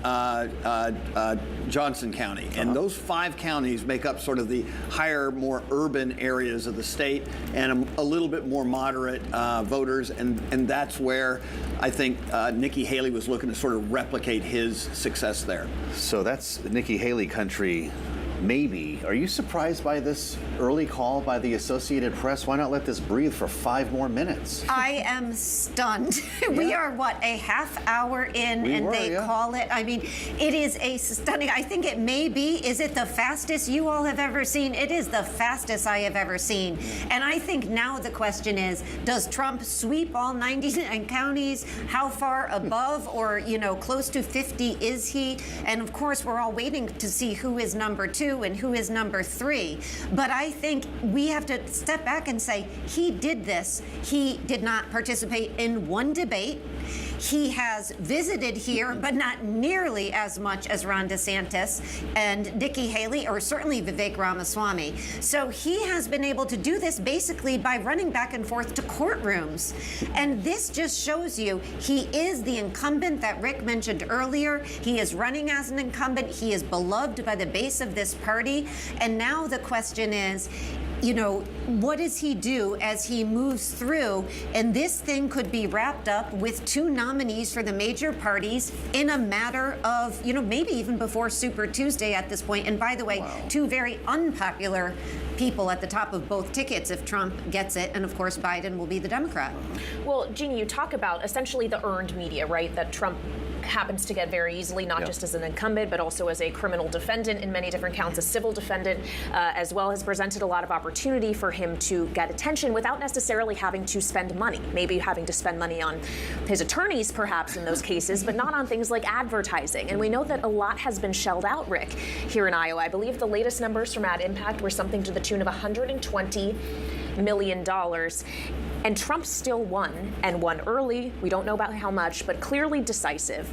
Johnson County. And those 5 counties make up sort of the higher, more urban areas of the state, and a little bit more moderate voters. And that's where I think Nikki Haley was looking to sort of replicate his success there. So that's Nikki Haley country. Maybe. Are you surprised by this early call by the Associated Press? Why not let this breathe for 5 more minutes? I am stunned. We are, a half hour in, they call it. I mean, it is a stunning. I think it may be. Is it the fastest you all have ever seen? It is the fastest I have ever seen. And I think now the question is, does Trump sweep all 99 counties? How far above or, close to 50 is he? And of course, we're all waiting to see who is number 2 and who is number 3. But I think we have to step back and say he did this. He did not participate in one debate. He has visited here, but not nearly as much as Ron DeSantis and Nikki Haley, or certainly Vivek Ramaswamy. So he has been able to do this basically by running back and forth to courtrooms. And this just shows you he is the incumbent that Rick mentioned earlier. He is running as an incumbent. He is beloved by the base of this party. And now the question is, what does he do as he moves through? And this thing could be wrapped up with 2 nominees for the major parties in a matter of, maybe even before Super Tuesday at this point. And by the way, 2 very unpopular people at the top of both tickets if Trump gets it. And of course, Biden will be the Democrat. Well, Jeannie, you talk about essentially the earned media, right? That Trump happens to get very easily, not just as an incumbent, but also as a criminal defendant in many different counts, a civil defendant as well, has presented a lot of opportunity for him to get attention without necessarily having to spend money, maybe having to spend money on his attorneys perhaps in those cases, but not on things like advertising. And we know that a lot has been shelled out, Rick, here in Iowa. I believe the latest numbers from Ad Impact were something to the tune of $120 million. And Trump still won, and won early. We don't know about how much, but clearly decisive.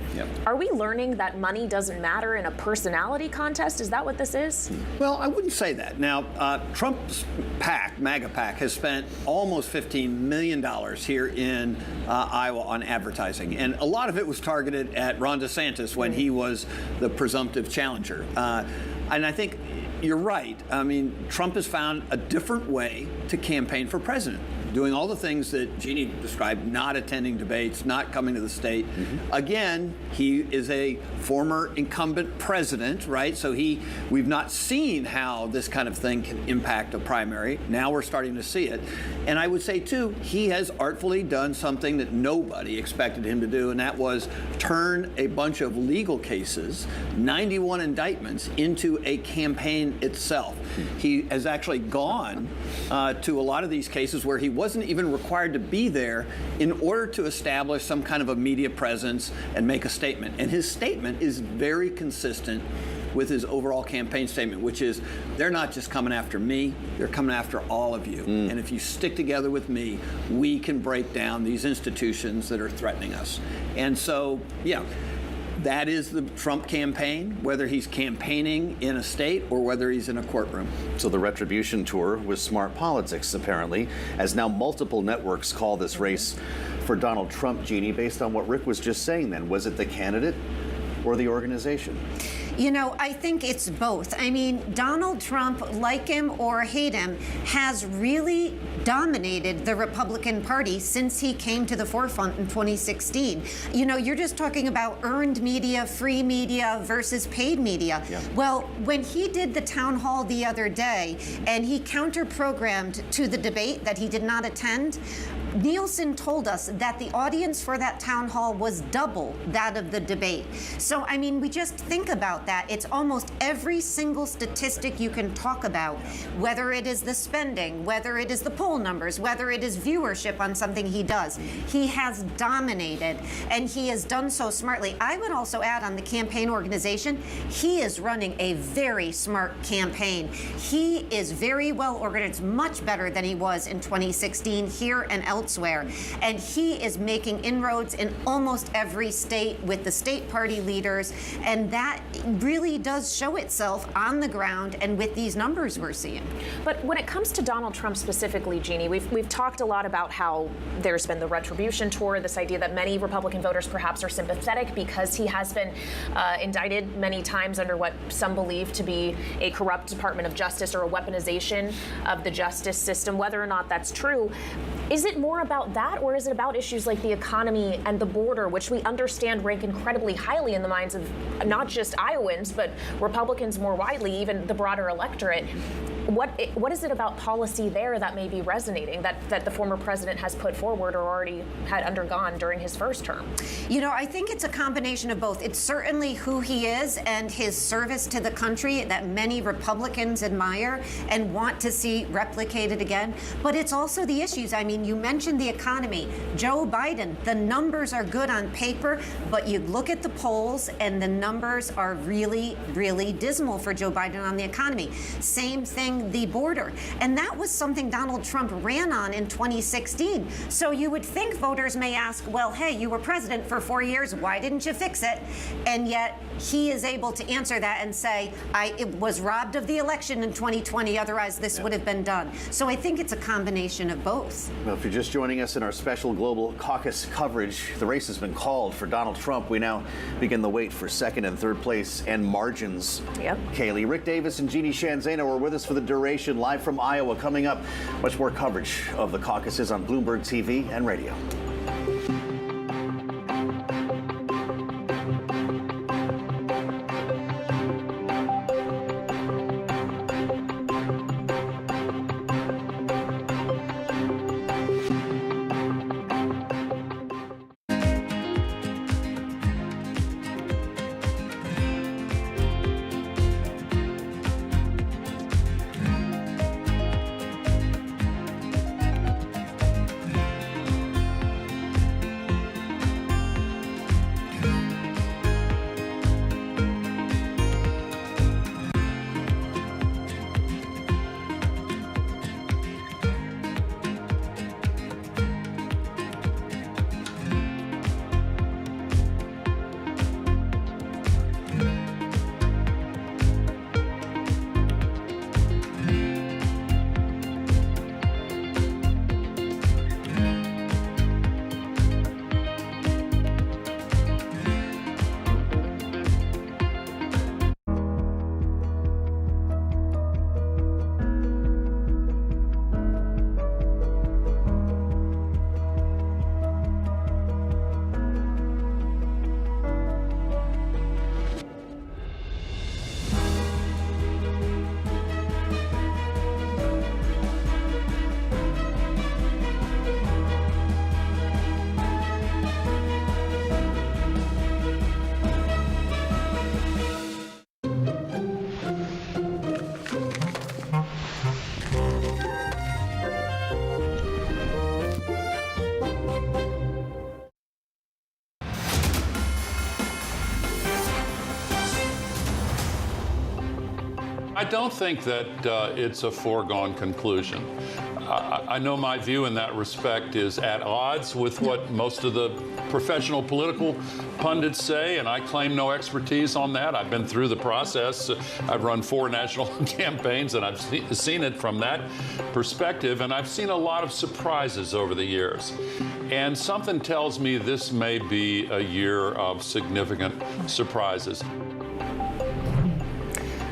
Are we learning that money doesn't matter in a personality contest? Is that what this is? Well, I wouldn't say that. Now, Trump's PAC, MAGA PAC, has spent almost $15 million here in Iowa on advertising. And a lot of it was targeted at Ron DeSantis when he was the presumptive challenger. And I think you're right. I mean, Trump has found a different way to campaign for president, doing all the things that Jeannie described, not attending debates, not coming to the state. Again, he is a former incumbent president, right? So we've not seen how this kind of thing can impact a primary. Now we're starting to see it. And I would say, too, he has artfully done something that nobody expected him to do, and that was turn a bunch of legal cases, 91 indictments, into a campaign itself. He has actually gone to a lot of these cases where he wasn't even required to be there in order to establish some kind of a media presence and make a statement. And his statement is very consistent with his overall campaign statement, which is, they're not just coming after me, they're coming after all of you. And if you stick together with me, we can break down these institutions that are threatening us. And so, that is the Trump campaign, whether he's campaigning in a state or whether he's in a courtroom. So the retribution tour was smart politics, apparently, as now multiple networks call this race for Donald Trump, Jeannie, based on what Rick was just saying then. Was it the candidate or the organization? You know, I think it's both. I mean, Donald Trump, like him or hate him, has really dominated the Republican Party since he came to the forefront in 2016. You know, you're just talking about earned media, free media versus paid media. Yeah. Well, when he did the town hall the other day and he counter-programmed to the debate that he did not attend, Nielsen told us that the audience for that town hall was double that of the debate. So, I mean, we just think about that. It's almost every single statistic you can talk about, whether it is the spending, whether it is the poll numbers, whether it is viewership on something he does. He has dominated, and he has done so smartly. I would also add on the campaign organization, he is running a very smart campaign. He is very well organized, much better than he was in 2016 here and elsewhere. And he is making inroads in almost every state with the state party leaders. And that really does show itself on the ground and with these numbers we're seeing. But when it comes to Donald Trump specifically, Jeannie, we've talked a lot about how there's been the retribution tour, this idea that many Republican voters perhaps are sympathetic because he has been indicted many times under what some believe to be a corrupt Department of Justice or a weaponization of the justice system. Whether or not that's true, is it more about that, or is it about issues like the economy and the border, which we understand rank incredibly highly in the minds of not just Iowans, but Republicans more widely, even the broader electorate? What is it about policy there that may be resonating, that the former president has put forward or already had undergone during his first term? You know, I think it's a combination of both. It's certainly who he is and his service to the country that many Republicans admire and want to see replicated again. But it's also the issues. I mean, you mentioned the economy. Joe Biden, the numbers are good on paper, but you look at the polls and the numbers are really, really dismal for Joe Biden on the economy. Same thing, the border. And that was something Donald Trump ran on in 2016. So you would think voters may ask, well, hey, you were president for 4 years. Why didn't you fix it? And yet he is able to answer that and say, it was robbed of the election in 2020. Otherwise, this would have been done. So I think it's a combination of both. Well, if you're just joining us in our special global caucus coverage, the race has been called for Donald Trump. We now begin the wait for second and third place and margins. Yep. Kaylee, Rick Davis and Jeannie Shanzano are with us for the duration, live from Iowa. Coming up, much more coverage of the caucuses on Bloomberg TV and radio. I don't think that it's a foregone conclusion. I know my view in that respect is at odds with what most of the professional political pundits say, and I claim no expertise on that. I've been through the process. I've run 4 national campaigns, and I've seen it from that perspective, and I've seen a lot of surprises over the years. And something tells me this may be a year of significant surprises.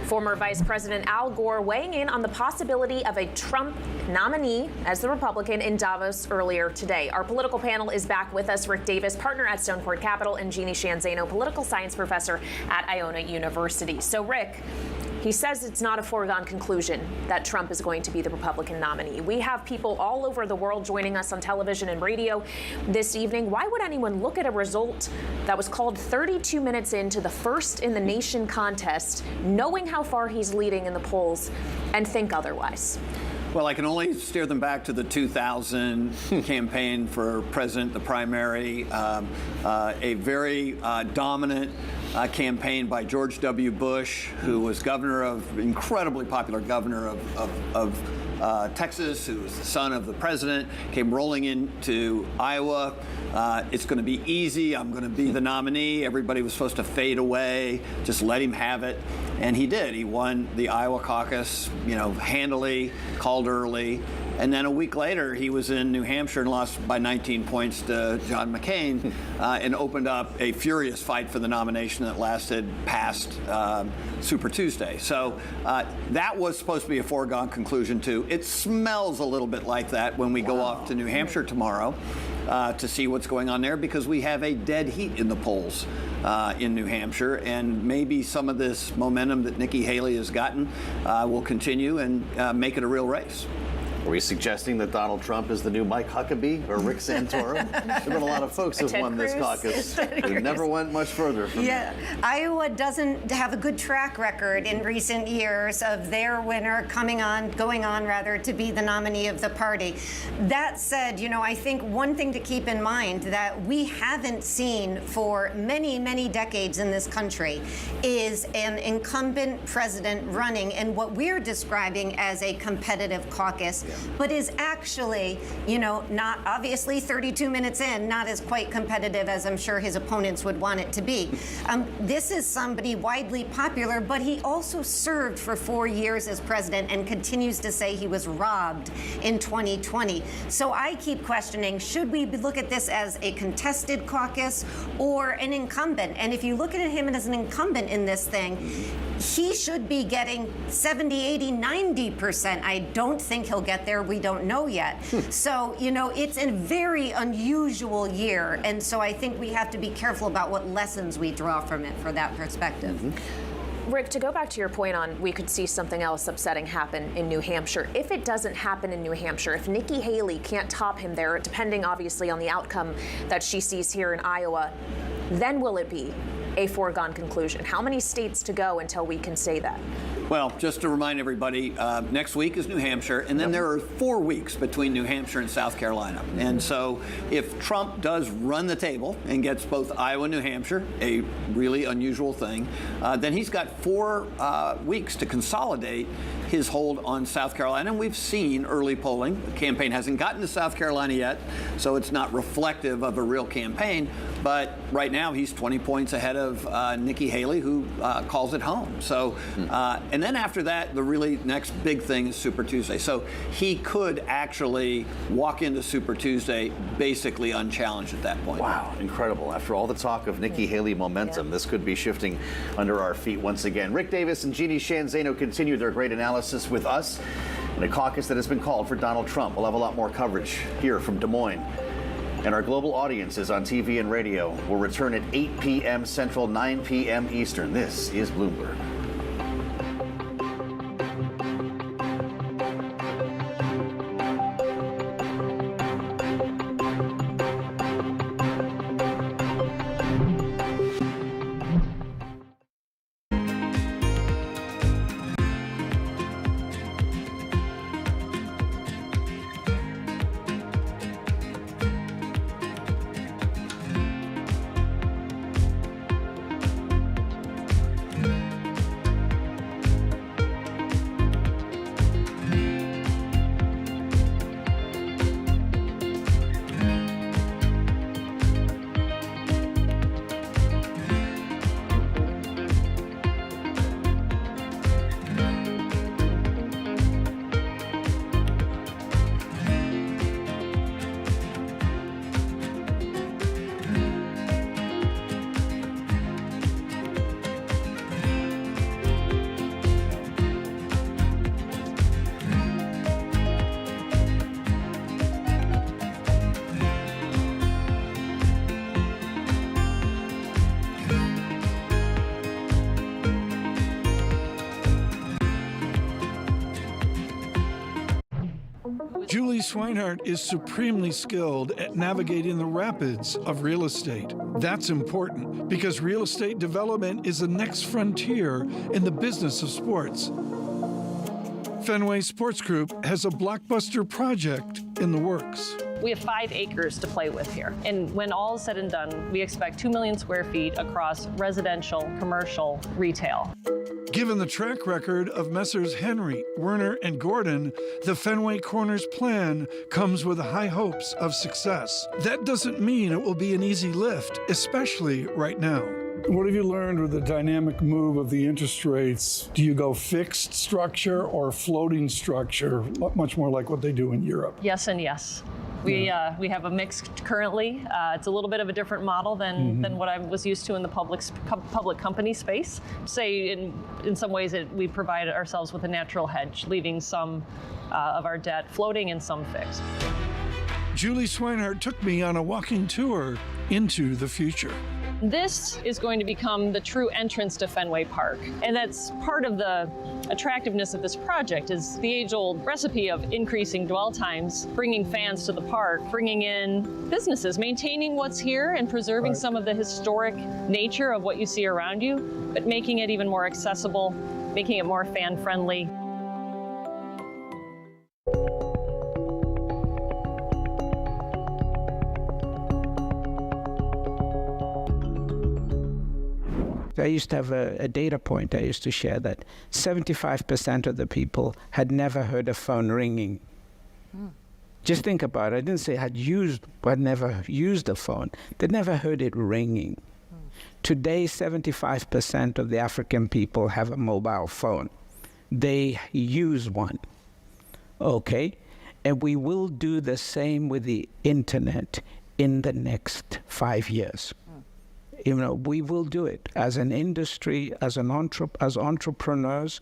Former Vice President Al Gore weighing in on the possibility of a Trump nominee as the Republican in Davos earlier today. Our political panel is back with us. Rick Davis, partner at Stone Court Capital, and Jeannie Shanzano, political science professor at Iona University. So, Rick, he says it's not a foregone conclusion that Trump is going to be the Republican nominee. We have people all over the world joining us on television and radio this evening. Why would anyone look at a result that was called 32 minutes into the first in the nation contest, knowing how far he's leading in the polls, and think otherwise? Well, I can only steer them back to the 2000 campaign for president, the primary, a very dominant campaign by George W. Bush, who was incredibly popular governor of Texas, who was the son of the president, came rolling into Iowa. It's going to be easy. I'm going to be the nominee. Everybody was supposed to fade away. Just let him have it. And he did. He won the Iowa Caucus, handily, called early. And then a week later, he was in New Hampshire and lost by 19 points to John McCain and opened up a furious fight for the nomination that lasted past Super Tuesday. So that was supposed to be a foregone conclusion, too. It smells a little bit like that when we go off to New Hampshire tomorrow to see what's going on there, because we have a dead heat in the polls in New Hampshire. And maybe some of this momentum that Nikki Haley has gotten will continue and make it a real race. Are we suggesting that Donald Trump is the new Mike Huckabee or Rick Santorum? There have been a lot of folks who've won this caucus who never went much further from that. Iowa doesn't have a good track record in recent years of their winner going on to be the nominee of the party. That said, I think one thing to keep in mind that we haven't seen for many, many decades in this country is an incumbent president running in what we're describing as a competitive caucus. But is actually, not obviously 32 minutes in, not as quite competitive as I'm sure his opponents would want it to be. This is somebody widely popular, but he also served for 4 years as president and continues to say he was robbed in 2020. So I keep questioning, should we look at this as a contested caucus or an incumbent? And if you look at him as an incumbent in this thing, he should be getting 70, 80, 90%. I don't think he'll get there. We don't know yet. So, it's a very unusual year. And so I think we have to be careful about what lessons we draw from it for that perspective. Rick, to go back to your point on we could see something else upsetting happen in New Hampshire. If it doesn't happen in New Hampshire, if Nikki Haley can't top him there, depending obviously on the outcome that she sees here in Iowa, then will it be a foregone conclusion? How many states to go until we can say that? Well, just to remind everybody, next week is New Hampshire, and then there are 4 weeks between New Hampshire and South Carolina. And so if Trump does run the table and gets both Iowa and New Hampshire, a really unusual thing, then he's got 4 weeks to consolidate his hold on South Carolina. And we've seen early polling. The campaign hasn't gotten to South Carolina yet, so it's not reflective of a real campaign. But right now, he's 20 points ahead of Nikki Haley, who calls it home. So, and then after that, the really next big thing is Super Tuesday. So he could actually walk into Super Tuesday basically unchallenged at that point. Wow, incredible. After all the talk of Nikki Haley momentum, this could be shifting under our feet once again. Rick Davis and Jeannie Shanzano continue their great analysis with us in a caucus that has been called for Donald Trump. We'll have a lot more coverage here from Des Moines. And our global audiences on TV and radio will return at 8 p.m. Central, 9 p.m. Eastern. This is Bloomberg. Julie Swinehart is supremely skilled at navigating the rapids of real estate. That's important because real estate development is the next frontier in the business of sports. Fenway Sports Group has a blockbuster project in the works. We have 5 acres to play with here. And when all is said and done, we expect 2 million square feet across residential, commercial, retail. Given the track record of Messrs. Henry, Werner, and Gordon, the Fenway Corners plan comes with high hopes of success. That doesn't mean it will be an easy lift, especially right now. What have you learned with the dynamic move of the interest rates? Do you go fixed structure or floating structure, much more like what they do in Europe? Yes and yes. We have a mix currently. It's a little bit of a different model than what I was used to in the public company space. Say in some ways we provide ourselves with a natural hedge, leaving some of our debt floating and some fixed. Julie Swinehart took me on a walking tour into the future. This is going to become the true entrance to Fenway Park. And that's part of the attractiveness of this project is the age-old recipe of increasing dwell times, bringing fans to the park, bringing in businesses, maintaining what's here and preserving some of the historic nature of what you see around you, but making it even more accessible, making it more fan-friendly. I used to have a data point I used to share that 75% of the people had never heard a phone ringing. Just think about it. I didn't say had never used a phone. They'd never heard it ringing. Today, 75% of the African people have a mobile phone. They use one. Okay? And we will do the same with the internet in the next 5 years. You know, we will do it as an industry, as entrepreneurs.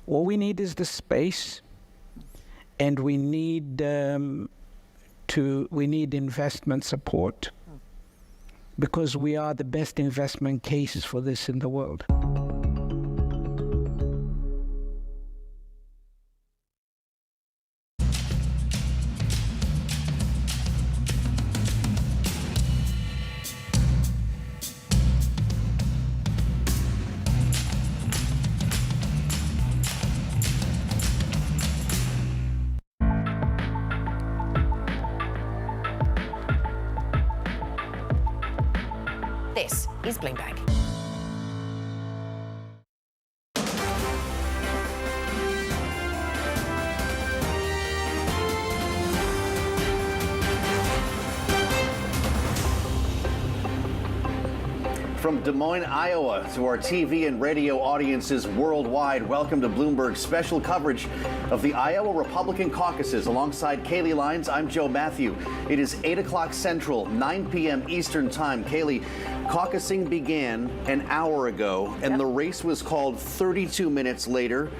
All we need is the space, and we need investment support, because we are the best investment cases for this in the world. This is Bloomberg. From Des Moines, Iowa, to our TV and radio audiences worldwide, welcome to Bloomberg's special coverage of the Iowa Republican caucuses. Alongside Kaylee Lyons, I'm Joe Matthew. It is 8 o'clock Central, 9 p.m. Eastern Time. Kaylee, caucusing began an hour ago, and the race was called 32 minutes later.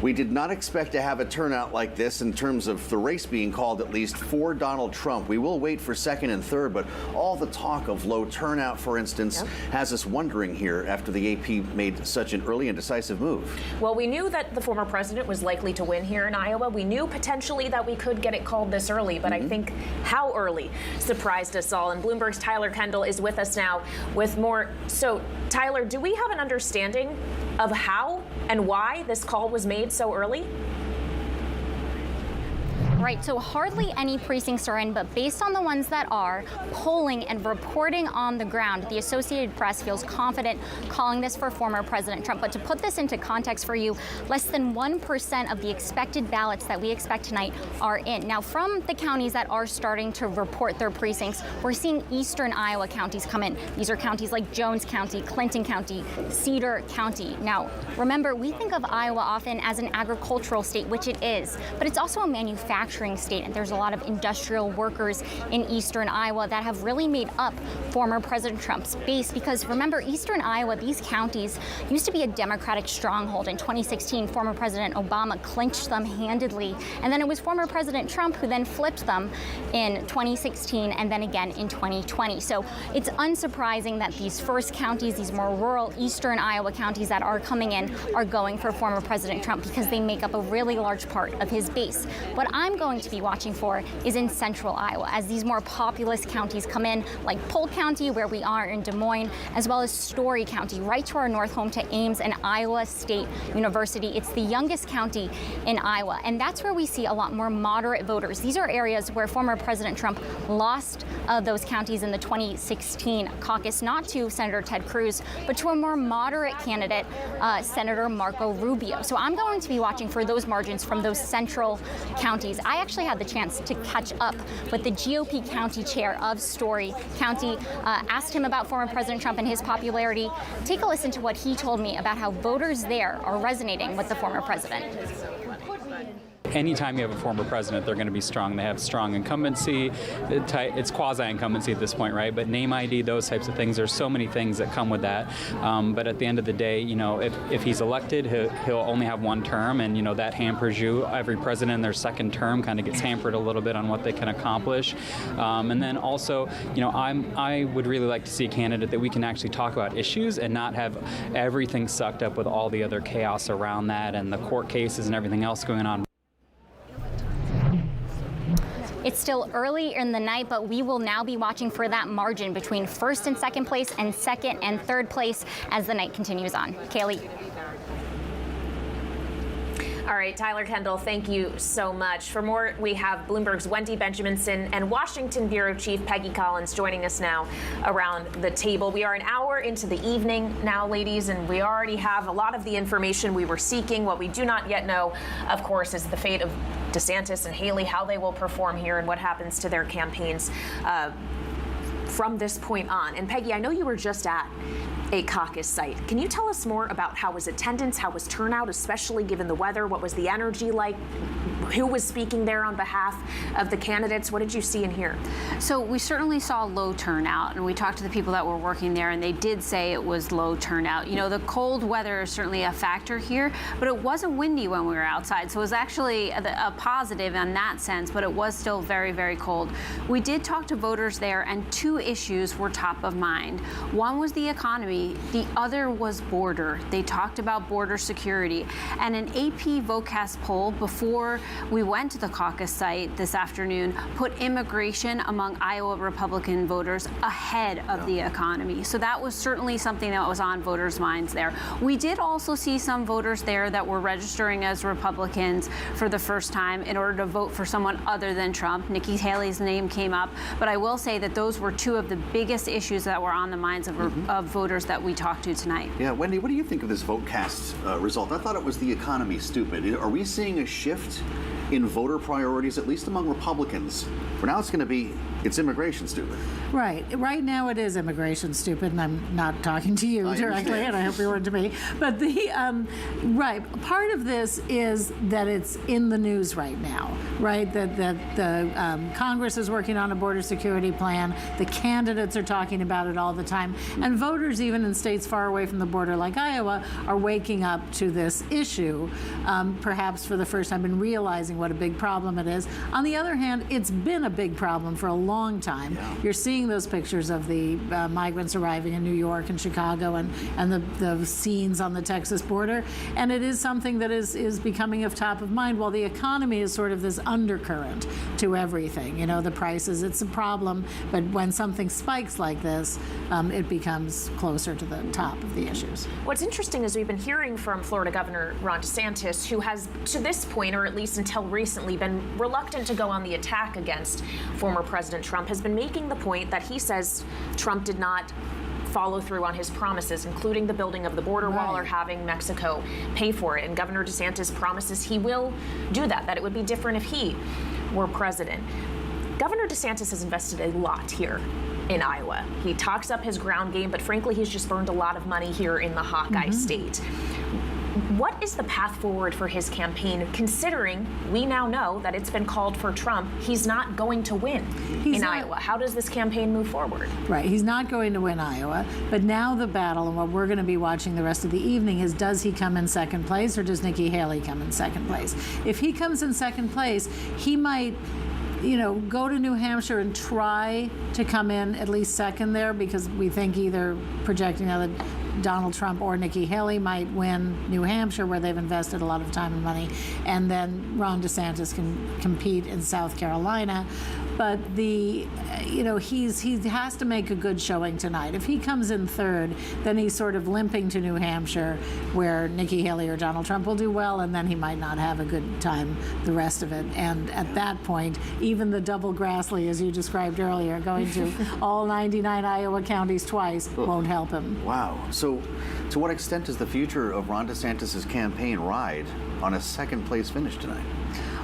We did not expect to have a turnout like this in terms of the race being called, at least for Donald Trump. We will wait for second and third, but all the talk of low turnout, for instance, has us wondering here after the AP made such an early and decisive move. Well, we knew that the former president was likely to win here in Iowa. We knew potentially that we could get it called this early, but I think how early surprised us all. And Bloomberg's Tyler Kendall is with us now with more. So, Tyler, do we have an understanding of how and why this call was made so early? Right, so hardly any precincts are in, but based on the ones that are, polling and reporting on the ground, the Associated Press feels confident calling this for former President Trump. But to put this into context for you, less than 1% of the expected ballots that we expect tonight are in. Now, from the counties that are starting to report their precincts, we're seeing eastern Iowa counties come in. These are counties like Jones County, Clinton County, Cedar County. Now, remember, we think of Iowa often as an agricultural state, which it is, but it's also a manufacturing state, and there's a lot of industrial workers in eastern Iowa that have really made up former President Trump's base, because remember, eastern Iowa, these counties used to be a Democratic stronghold. In 2016, former President Obama clinched them handedly, and then it was former President Trump who then flipped them in 2016 and then again in 2020. So it's unsurprising that these first counties, these more rural eastern Iowa counties that are coming in, are going for former President Trump because they make up a really large part of his base. What I'm going going to be watching for is in central Iowa, as these more populous counties come in, like Polk County, where we are in Des Moines, as well as Story County, right to our north, home to Ames and Iowa State University. It's the youngest county in Iowa, and that's where we see a lot more moderate voters. These are areas where former President Trump lost those counties in the 2016 caucus, not to Senator Ted Cruz, but to a more moderate candidate, Senator Marco Rubio. So I'm going to be watching for those margins from those central counties. I actually had the chance to catch up with the GOP county chair of Story County, asked him about former President Trump and his popularity. Take a listen to what he told me about how voters there are resonating with the former president. Anytime you have a former president, they're going to be strong. They have strong incumbency. It's quasi-incumbency at this point, right? But name ID, those types of things. There's so many things that come with that. But at the end of the day, you know, if he's elected, he'll only have one term, and you know that hampers you. Every president in their second term kind of gets hampered a little bit on what they can accomplish. And then also, you know, I would really like to see a candidate that we can actually talk about issues and not have everything sucked up with all the other chaos around that and the court cases and everything else going on. It's still early in the night, but we will now be watching for that margin between first and second place and second and third place as the night continues on. Kaylee. All right, Tyler Kendall, thank you so much. For more, we have Bloomberg's Wendy Benjaminson and Washington Bureau Chief Peggy Collins joining us now around the table. We are an hour into the evening now, ladies, and we already have a lot of the information we were seeking. What we do not yet know, of course, is the fate of DeSantis and Haley, how they will perform here and what happens to their campaigns from this point on. And Peggy, I know you were just at a caucus site. Can you tell us more about how was attendance, how was turnout, especially given the weather? What was the energy like? Who was speaking there on behalf of the candidates? What did you see and hear? So we certainly saw low turnout, and we talked to the people that were working there, and they did say it was low turnout. You know, the cold weather is certainly a factor here, but it wasn't windy when we were outside, so it was actually a positive in that sense, but it was still very, very cold. We did talk to voters there, and two issues were top of mind. One was the economy. The other was border. They talked about border security. And an AP Vocast poll before we went to the caucus site this afternoon put immigration among Iowa Republican voters ahead of the economy. So that was certainly something that was on voters' minds there. We did also see some voters there that were registering as Republicans for the first time in order to vote for someone other than Trump. Nikki Haley's name came up, but I will say that those were two of the biggest issues that were on the minds of voters that we talked to tonight. Yeah, Wendy, what do you think of this VoteCast result? I thought it was the economy stupid. Are we seeing a shift in voter priorities, at least among Republicans? For now, it's going to be, it's immigration stupid. Right. Right now it is immigration stupid, and I'm not talking to you directly, and I hope you weren't to me. But the, right, part of this is that it's in the news right now, right? That the Congress is working on a border security plan. The candidates are talking about it all the time. And voters, even in states far away from the border like Iowa, are waking up to this issue, perhaps for the first time, and realizing what a big problem it is. On the other hand, it's been a big problem for a long time. Yeah. You're seeing those pictures of the migrants arriving in New York and Chicago and the scenes on the Texas border. And it is something that is becoming of top of mind, while the economy is sort of this undercurrent to everything. You know, the prices, it's a problem, but when something spikes like this, it becomes closer to the top of the issues. What's interesting is we've been hearing from Florida Governor Ron DeSantis, who has, to this point, or at least until recently, been reluctant to go on the attack against former President Trump, has been making the point that he says Trump did not follow through on his promises, including the building of the border wall or having Mexico pay for it. And Governor DeSantis promises he will do that it would be different if he were president. Governor DeSantis has invested a lot here in Iowa. He talks up his ground game, but frankly, he's just burned a lot of money here in the Hawkeye state. What is the path forward for his campaign, considering we now know that it's been called for Trump? He's not going to win in Iowa. How does this campaign move forward? Right. He's not going to win Iowa. But now the battle, and what we're going to be watching the rest of the evening, is does he come in second place or does Nikki Haley come in second place? If he comes in second place, he might go to New Hampshire and try to come in at least second there, because we think either projecting now that Donald Trump or Nikki Haley might win New Hampshire, where they've invested a lot of time and money, and then Ron DeSantis can compete in South Carolina. But he has to make a good showing tonight. If he comes in third, then he's sort of limping to New Hampshire, where Nikki Haley or Donald Trump will do well, and then he might not have a good time the rest of it. And at that point, even the double Grassley, as you described earlier, going to all 99 Iowa counties twice, won't help him. Wow. So to what extent does the future of Ron DeSantis' campaign ride on a second-place finish tonight?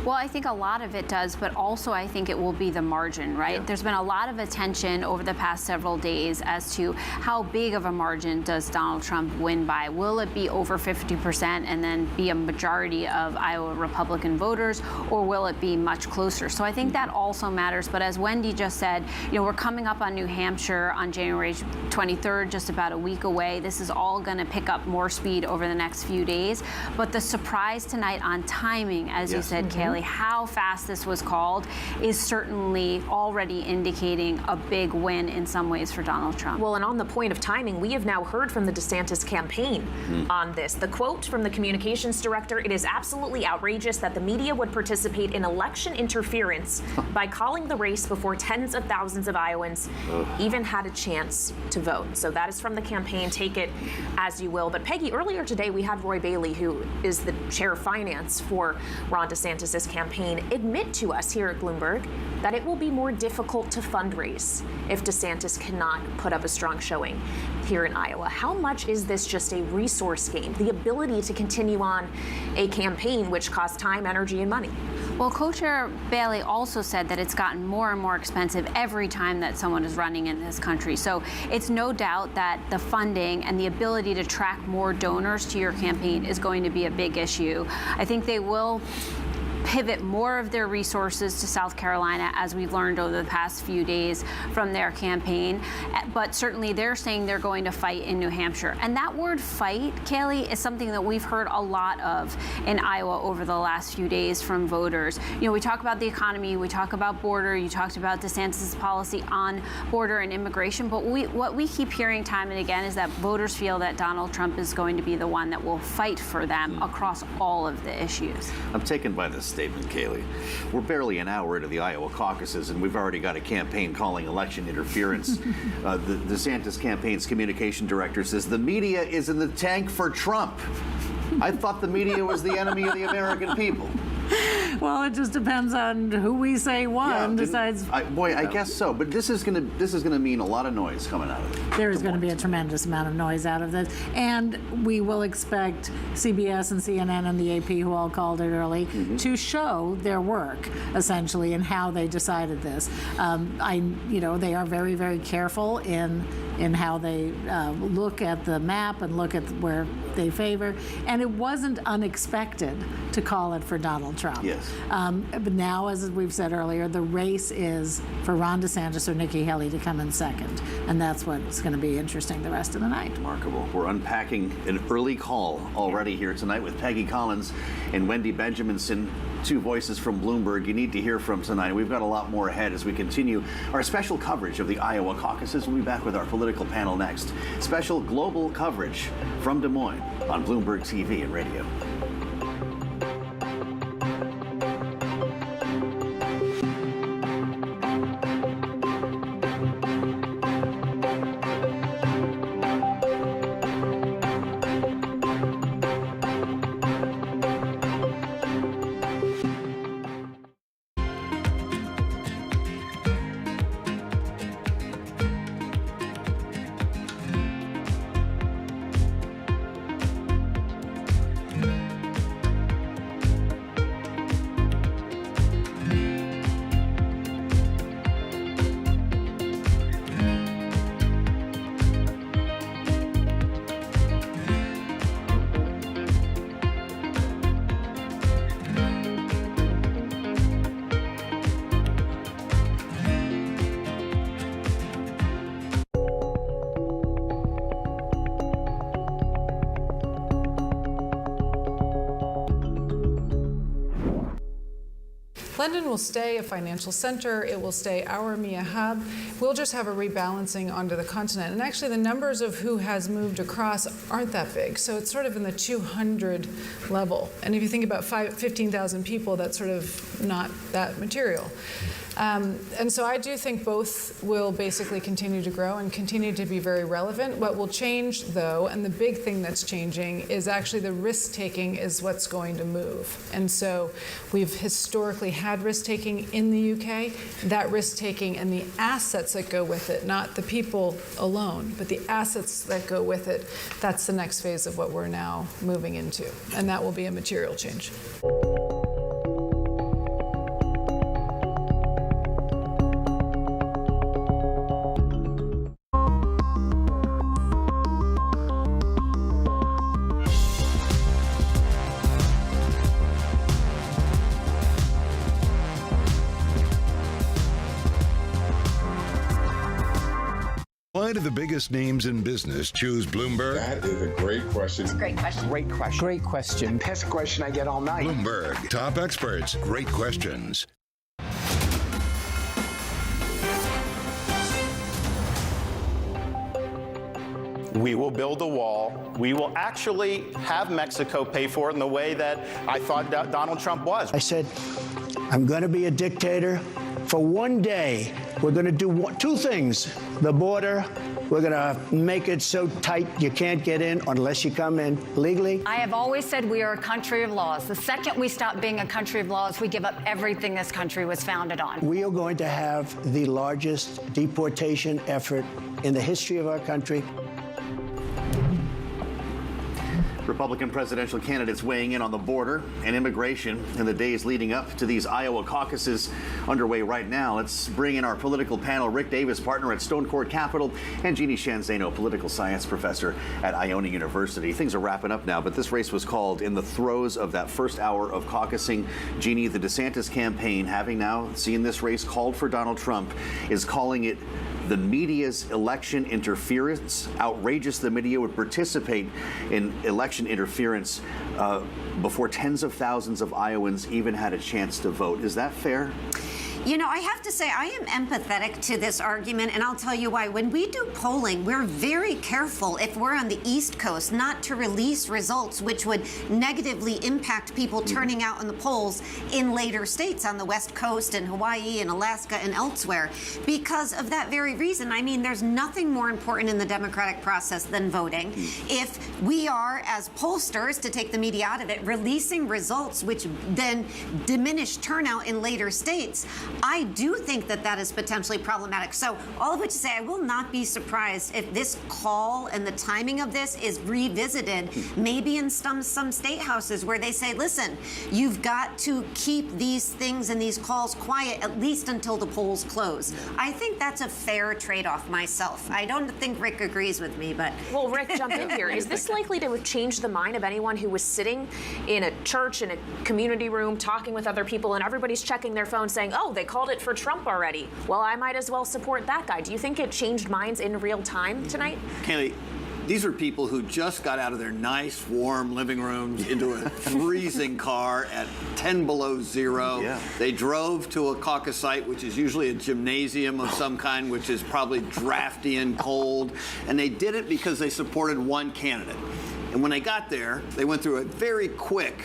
Well, I think a lot of it does, but also I think it will be the margin, right? Yeah. There's been a lot of attention over the past several days as to how big of a margin does Donald Trump win by. Will it be over 50% and then be a majority of Iowa Republican voters, or will it be much closer? So I think that also matters. But as Wendy just said, we're coming up on New Hampshire on January 23rd, just about a week away. This is all going to pick up more speed over the next few days. But the surprise tonight on timing, as you said, Kaylee, how fast this was called is certainly already indicating a big win in some ways for Donald Trump. Well, and on the point of timing, we have now heard from the DeSantis campaign on this. The quote from the communications director: "It is absolutely outrageous that the media would participate in election interference by calling the race before tens of thousands of Iowans even had a chance to vote." So that is from the campaign. Take it as you will. But Peggy, earlier today we had Roy Bailey, who is the chair of finance for Ron DeSantis' campaign, admit to us here at Bloomberg that it will be more difficult to fundraise if DeSantis cannot put up a strong showing here in Iowa. How much is this just a resource game, the ability to continue on a campaign which costs time, energy, and money? Well, co-chair Bailey also said that it's gotten more and more expensive every time that someone is running in this country. So it's no doubt that the funding and the ability to track more donors to your campaign is going to be a big issue. I think they will pivot more of their resources to South Carolina, as we've learned over the past few days from their campaign. But certainly they're saying they're going to fight in New Hampshire. And that word fight, Kaylee, is something that we've heard a lot of in Iowa over the last few days from voters. We talk about the economy, we talk about border, you talked about DeSantis' policy on border and immigration, but what we keep hearing time and again is that voters feel that Donald Trump is going to be the one that will fight for them across all of the issues. I'm taken by this statement, Kaylee. We're barely an hour into the Iowa caucuses, and we've already got a campaign calling election interference. The DeSantis campaign's communication director says the media is in the tank for Trump. I thought the media was the enemy of the American people. Well, it just depends on who we say won. I guess so. But this is gonna mean a lot of noise coming out of it. There is going to be a tremendous amount of noise out of this, and we will expect CBS and CNN and the AP, who all called it early, to show their work essentially and how they decided this. They are very, very careful in how they look at the map and look at where they favor, and it wasn't unexpected to call it for Donald Trump. Yes. But now, as we've said earlier, the race is for Ron DeSantis or Nikki Haley to come in second, and that's what's going to be interesting the rest of the night. Remarkable. We're unpacking an early call already here tonight with Peggy Collins and Wendy Benjaminson, two voices from Bloomberg you need to hear from tonight. We've got a lot more ahead as we continue our special coverage of the Iowa caucuses. We'll be back with our political panel next. Special global coverage from Des Moines on Bloomberg TV and radio. London will stay a financial center. It will stay our EMEA hub. We'll just have a rebalancing onto the continent. And actually, the numbers of who has moved across aren't that big. So it's sort of in the 200 level. And if you think about 15,000 people, that's sort of not that material. And so I do think both will basically continue to grow and continue to be very relevant. What will change, though, and the big thing that's changing, is actually the risk-taking is what's going to move. And so we've historically had risk-taking in the UK. That risk-taking and the assets that go with it, not the people alone, but the assets that go with it, that's the next phase of what we're now moving into. And that will be a material change. Why do the biggest names in business choose Bloomberg? That is a great question. It's a great question. Great question. Great question. That's a question I get all night. Bloomberg. Top experts. Great questions. We will build a wall. We will actually have Mexico pay for it in the way that I thought Donald Trump was. I said, I'm going to be a dictator for one day. We're going to do two things. The border, we're going to make it so tight you can't get in unless you come in legally. I have always said we are a country of laws. The second we stop being a country of laws, we give up everything this country was founded on. We are going to have the largest deportation effort in the history of our country. Republican presidential candidates weighing in on the border and immigration in the days leading up to these Iowa caucuses underway right now. Let's bring in our political panel, Rick Davis, partner at Stone Court Capital, and Jeannie Shanzano, political science professor at Iona University. Things are wrapping up now, but this race was called in the throes of that first hour of caucusing. Jeannie, the DeSantis campaign, having now seen this race called for Donald Trump, is calling it the media's election interference. Outrageous the media would participate in election interference before tens of thousands of Iowans even had a chance to vote. Is that fair? You know, I have to say, I am empathetic to this argument, and I'll tell you why. When we do polling, we're very careful, if we're on the East Coast, not to release results which would negatively impact people turning out in the polls in later states on the West Coast and Hawaii and Alaska and elsewhere. Because of that very reason, I mean, there's nothing more important in the democratic process than voting. If we are, as pollsters, to take the media out of it, releasing results which then diminish turnout in later states, I do think that that is potentially problematic. So all of which to say, I will not be surprised if this call and the timing of this is revisited, maybe in some state houses where they say, listen, you've got to keep these things and these calls quiet at least until the polls close. I think that's a fair trade-off myself. I don't think Rick agrees with me, but... Well, Rick, jump in here. Is this likely to change the mind of anyone who was sitting in a church, in a community room, talking with other people, and everybody's checking their phone saying, oh, they called it for Trump already. Well, I might as well support that guy. Do you think it changed minds in real time tonight? Kayleigh, these are people who just got out of their nice, warm living rooms into a freezing car at 10 below zero. Yeah. They drove to a caucus site, which is usually a gymnasium of some kind, which is probably drafty and cold. And they did it because they supported one candidate. And when they got there, they went through a very quick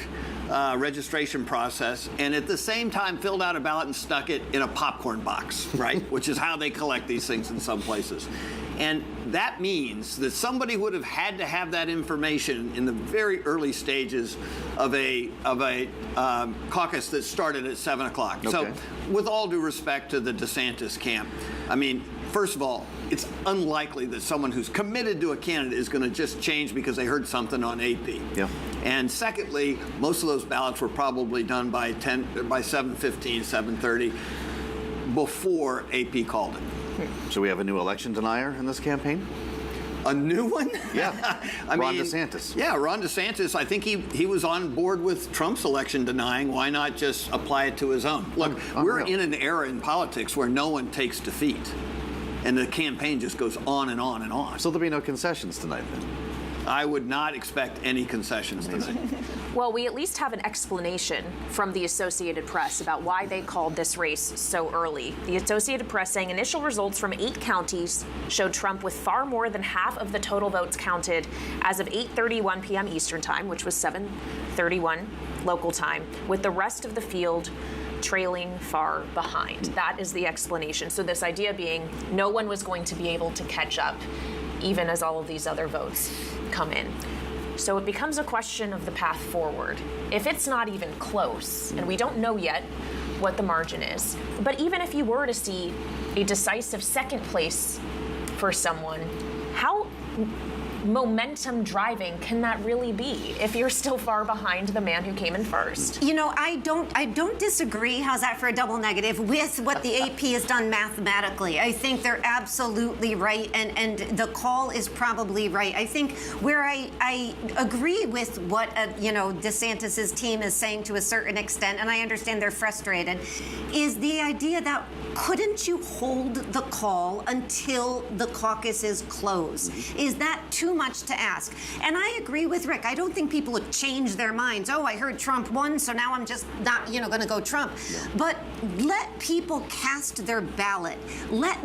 registration process, and at the same time filled out a ballot and stuck it in a popcorn box, right? Which is how they collect these things in some places. And that means that somebody would have had to have that information in the very early stages of a caucus that started at 7 o'clock. Okay. So with all due respect to the DeSantis camp, I mean, first of all, it's unlikely that someone who's committed to a candidate is going to just change because they heard something on AP. Yeah. And secondly, most of those ballots were probably done by 7:15, 7:30 before AP called it. So we have a new election denier in this campaign? A new one? Yeah. Ron DeSantis. Yeah, Ron DeSantis. I think he was on board with Trump's election denying. Why not just apply it to his own? Look, we're in an era in politics where no one takes defeat. And the campaign just goes on and on and on. So there'll be no concessions tonight then? I would not expect any concessions tonight. Well, we at least have an explanation from the Associated Press about why they called this race so early. The Associated Press saying initial results from 8 counties showed Trump with far more than half of the total votes counted as of 8:31 p.m. Eastern Time, which was 7:31 local time, with the rest of the field trailing far behind. That is the explanation. So this idea being no one was going to be able to catch up, even as all of these other votes come in. So it becomes a question of the path forward. If it's not even close, and we don't know yet what the margin is, but even if you were to see a decisive second place for someone, how momentum driving can that really be if you're still far behind the man who came in first? You know, I don't disagree. How's that for a double negative with what the AP has done mathematically? I think they're absolutely right, and the call is probably right. I think where I agree with what DeSantis's team is saying to a certain extent, and I understand they're frustrated, is the idea that couldn't you hold the call until the caucuses close? Is that too much to ask? And I agree with Rick. I don't think people would change their minds. Oh, I heard Trump won, so now I'm just not, going to go Trump. Yeah. But let people cast their ballot. Let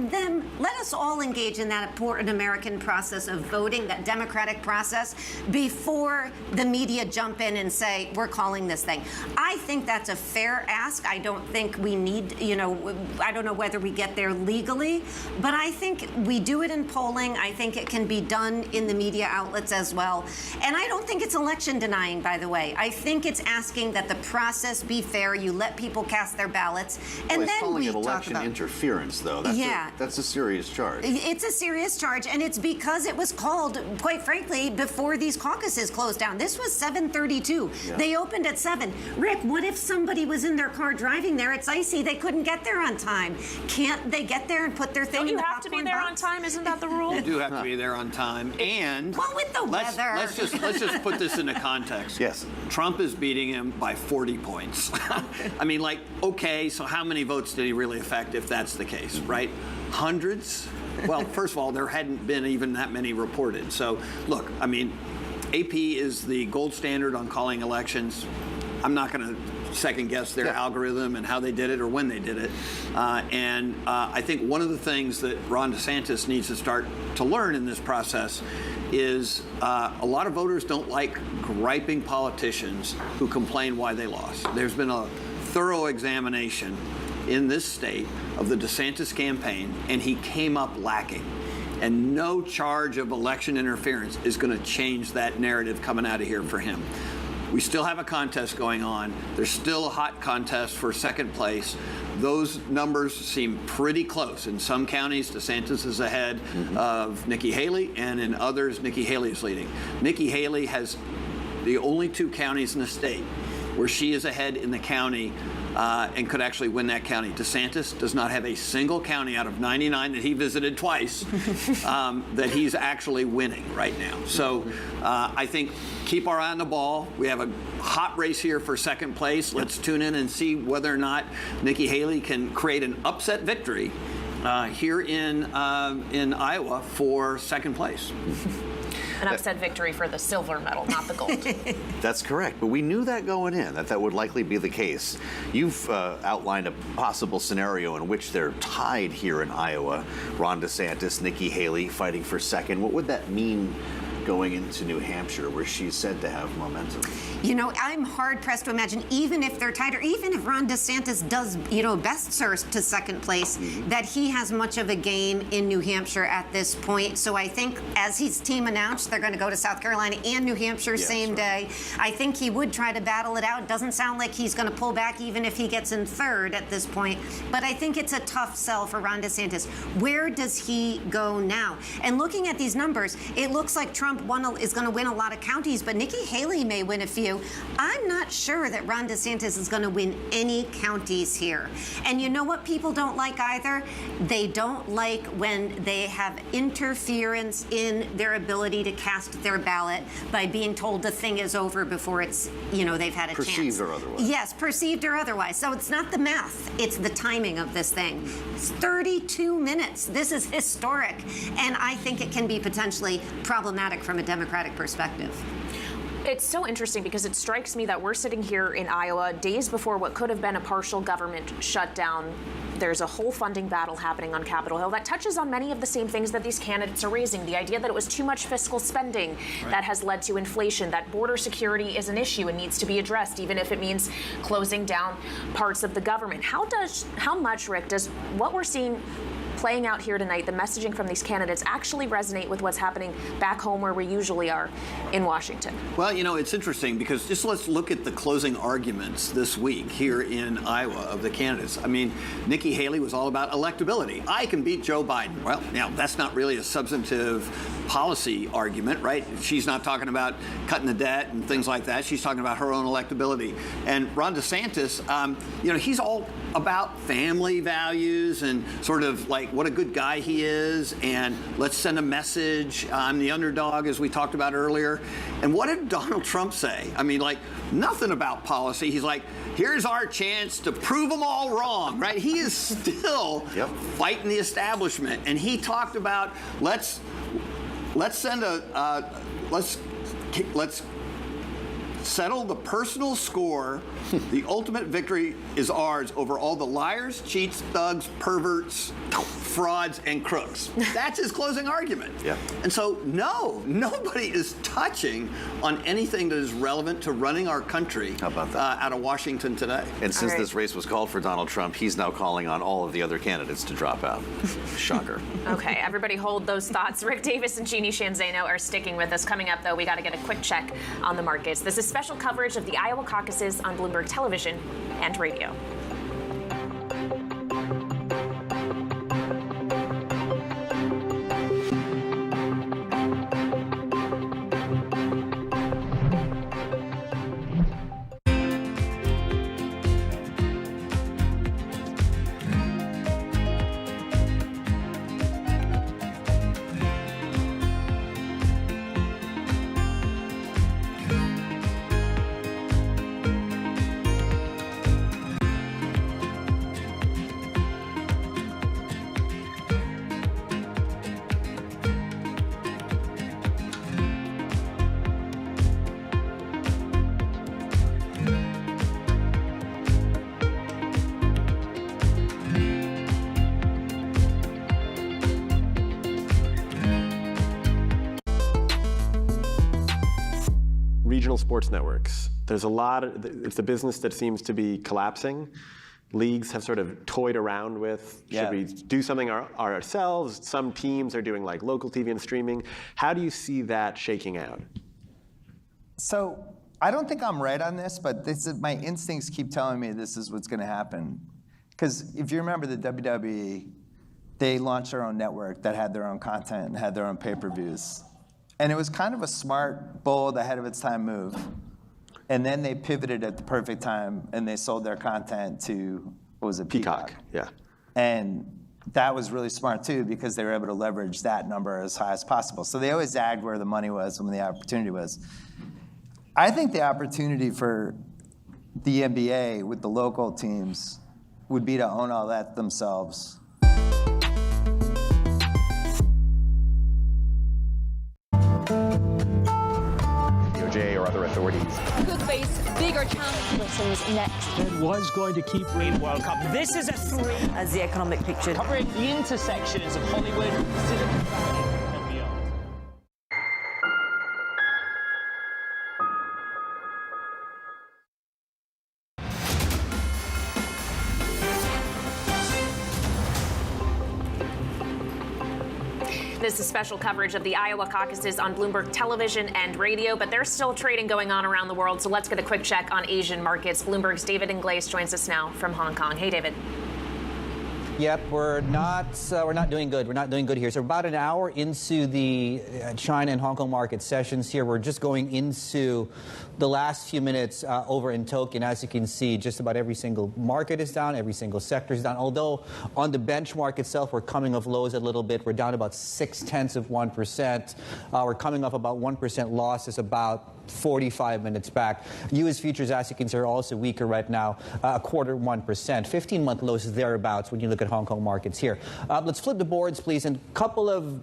us all engage in that important American process of voting, that democratic process, before the media jump in and say, we're calling this thing. I think that's a fair ask. I don't think we need, I don't know whether we get there legally, but I think we do it in polling. I think it can be done in the media outlets as well. And I don't think it's election denying, by the way. I think it's asking that the process be fair. You let people cast their ballots, and then calling we it talk election about interference, though. That's a serious charge. It's a serious charge, and it's because it was called, quite frankly, before these caucuses closed down. This was 7:32. Yeah. They opened at 7. Rick, what if somebody was in their car driving there? It's icy. They couldn't get there on time. Can't they get there and put their thing in the popcorn box? You have to be there on time. Isn't that the rule? You do have to be there on time. And well, with the weather. Let's just put this into context. Yes. Trump is beating him by 40 points. I mean, okay, so how many votes did he really affect if that's the case, right? Hundreds? Well, first of all, there hadn't been even that many reported. So, look, I mean, AP is the gold standard on calling elections. I'm not going to second guess their algorithm and how they did it or when they did it. And I think one of the things that Ron DeSantis needs to start to learn in this process is a lot of voters don't like griping politicians who complain why they lost. There's been a thorough examination in this state of the DeSantis campaign, and he came up lacking. And no charge of election interference is going to change that narrative coming out of here for him. We still have a contest going on. There's still a hot contest for second place. Those numbers seem pretty close. In some counties, DeSantis is ahead of Nikki Haley, and in others, Nikki Haley is leading. Nikki Haley has the only 2 counties in the state where she is ahead in the county and could actually win that county. DeSantis does not have a single county out of 99 that he visited twice that he's actually winning right now. So I think keep our eye on the ball. We have a hot race here for second place. Let's tune in and see whether or not Nikki Haley can create an upset victory here in Iowa for second place. An upset victory for the silver medal, not the gold. That's correct. But we knew that going in, that would likely be the case. You've outlined a possible scenario in which they're tied here in Iowa. Ron DeSantis, Nikki Haley fighting for second. What would that mean going into New Hampshire, where she's said to have momentum? I'm hard-pressed to imagine, even if they're tied, or even if Ron DeSantis does, best served to second place, that he has much of a game in New Hampshire at this point. So I think, as his team announced, they're going to go to South Carolina and New Hampshire same day. I think he would try to battle it out. Doesn't sound like he's going to pull back, even if he gets in third at this point. But I think it's a tough sell for Ron DeSantis. Where does he go now? And looking at these numbers, it looks like Trump is going to win a lot of counties, but Nikki Haley may win a few. I'm not sure that Ron DeSantis is going to win any counties here. And you know what people don't like either? They don't like when they have interference in their ability to cast their ballot by being told the thing is over before it's, they've had a chance. Perceived or otherwise. Yes, perceived or otherwise. So it's not the math, it's the timing of this thing. It's 32 minutes. This is historic. And I think it can be potentially problematic from a Democratic perspective. It's so interesting because it strikes me that we're sitting here in Iowa days before what could have been a partial government shutdown. There's a whole funding battle happening on Capitol Hill that touches on many of the same things that these candidates are raising. The idea that it was too much fiscal spending that has led to inflation, that border security is an issue and needs to be addressed, even if it means closing down parts of the government. How much, Rick, does what we're seeing playing out here tonight, the messaging from these candidates, actually resonate with what's happening back home where we usually are in Washington? Well, it's interesting because just let's look at the closing arguments this week here in Iowa of the candidates. I mean, Nikki Haley was all about electability. I can beat Joe Biden. Well, now that's not really a substantive policy argument, right? She's not talking about cutting the debt and things like that. She's talking about her own electability. And Ron DeSantis, he's all about family values and sort of like what a good guy he is, and let's send a message. I'm the underdog, as we talked about earlier. And what did Donald Trump say? I mean, like, nothing about policy. He's like, here's our chance to prove them all wrong, right? He is still fighting the establishment. And he talked about let's settle the personal score. The ultimate victory is ours over all the liars, cheats, thugs, perverts, frauds, and crooks. That's his closing argument. Yeah. And so, no, nobody is touching on anything that is relevant to running our country out of Washington today. And since this race was called for Donald Trump, he's now calling on all of the other candidates to drop out. Shocker. Okay, everybody hold those thoughts. Rick Davis and Jeannie Shanzano are sticking with us. Coming up, though, we got to get a quick check on the markets. This is special coverage of the Iowa Caucuses on Bloomberg Television and Radio. Regional sports networks. There's a lot of, it's a business that seems to be collapsing. Leagues have sort of toyed around with, should we do something ourselves? Some teams are doing like local TV and streaming. How do you see that shaking out? So I don't think I'm right on this, but my instincts keep telling me this is what's going to happen. Because if you remember the WWE, they launched their own network that had their own content and had their own pay-per-views. And it was kind of a smart, bold, ahead of its time move. And then they pivoted at the perfect time and they sold their content to, what was it, Peacock? Yeah. And that was really smart too, because they were able to leverage that number as high as possible. So they always zagged where the money was when the opportunity was. I think the opportunity for the NBA with the local teams would be to own all that themselves. DOJ or other authorities. Could face bigger challenges next. It was going to keep Green World Cup. This is a 3 as the economic picture. Covering the intersections of Hollywood, Silicon Valley, and beyond. This is special coverage of the Iowa Caucuses on Bloomberg Television and Radio, but there's still trading going on around the world, so let's get a quick check on Asian markets. Bloomberg's David Ingles joins us now from Hong Kong. Hey, David. Yep, we're not doing good. We're not doing good here. So about an hour into the China and Hong Kong market sessions here, we're just going into the last few minutes over in Tokyo. And as you can see, just about every single market is down, every single sector is down. Although on the benchmark itself, we're coming off lows a little bit. We're down about 0.6%. We're coming off about 1% losses about 45 minutes back. U.S. futures, as you can see, are also weaker right now, 0.25%. 15-month lows thereabouts when you look at Hong Kong markets here. Let's flip the boards, please, and a couple of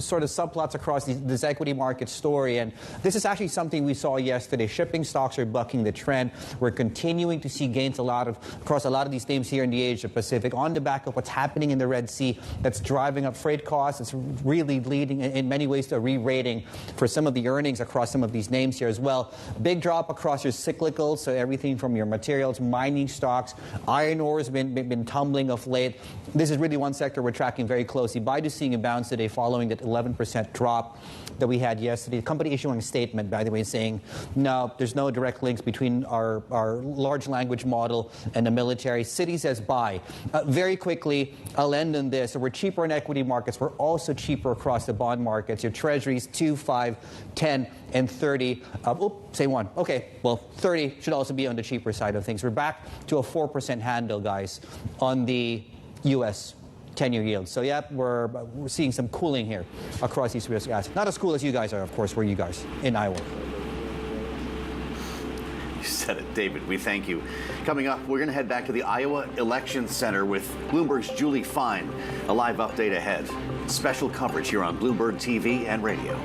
sort of subplots across this equity market story. And this is actually something we saw yesterday. Shipping stocks are bucking the trend. We're continuing to see gains across a lot of these names here in the Asia Pacific on the back of what's happening in the Red Sea that's driving up freight costs. It's really leading in many ways to a re-rating for some of the earnings across some of these names here as well. Big drop across your cyclicals, so everything from your materials, mining stocks. Iron ore has been tumbling of late. This is really one sector we're tracking very closely. Baidu's seeing a bounce today following that 11% drop that we had yesterday. The company issuing a statement, by the way, saying, no, there's no direct links between our large language model and the military. Citi says buy. Very quickly, I'll end on this. So we're cheaper in equity markets. We're also cheaper across the bond markets. Your treasuries, 2, 5, 10, and 30. Say one. Okay, well, 30 should also be on the cheaper side of things. We're back to a 4% handle, guys, on the U.S. 10-year yield. So, yeah, we're seeing some cooling here across these risk assets. Not as cool as you guys are, of course, were you guys in Iowa. You said it, David. We thank you. Coming up, we're going to head back to the Iowa Election Center with Bloomberg's Julie Fine. A live update ahead. Special coverage here on Bloomberg TV and radio.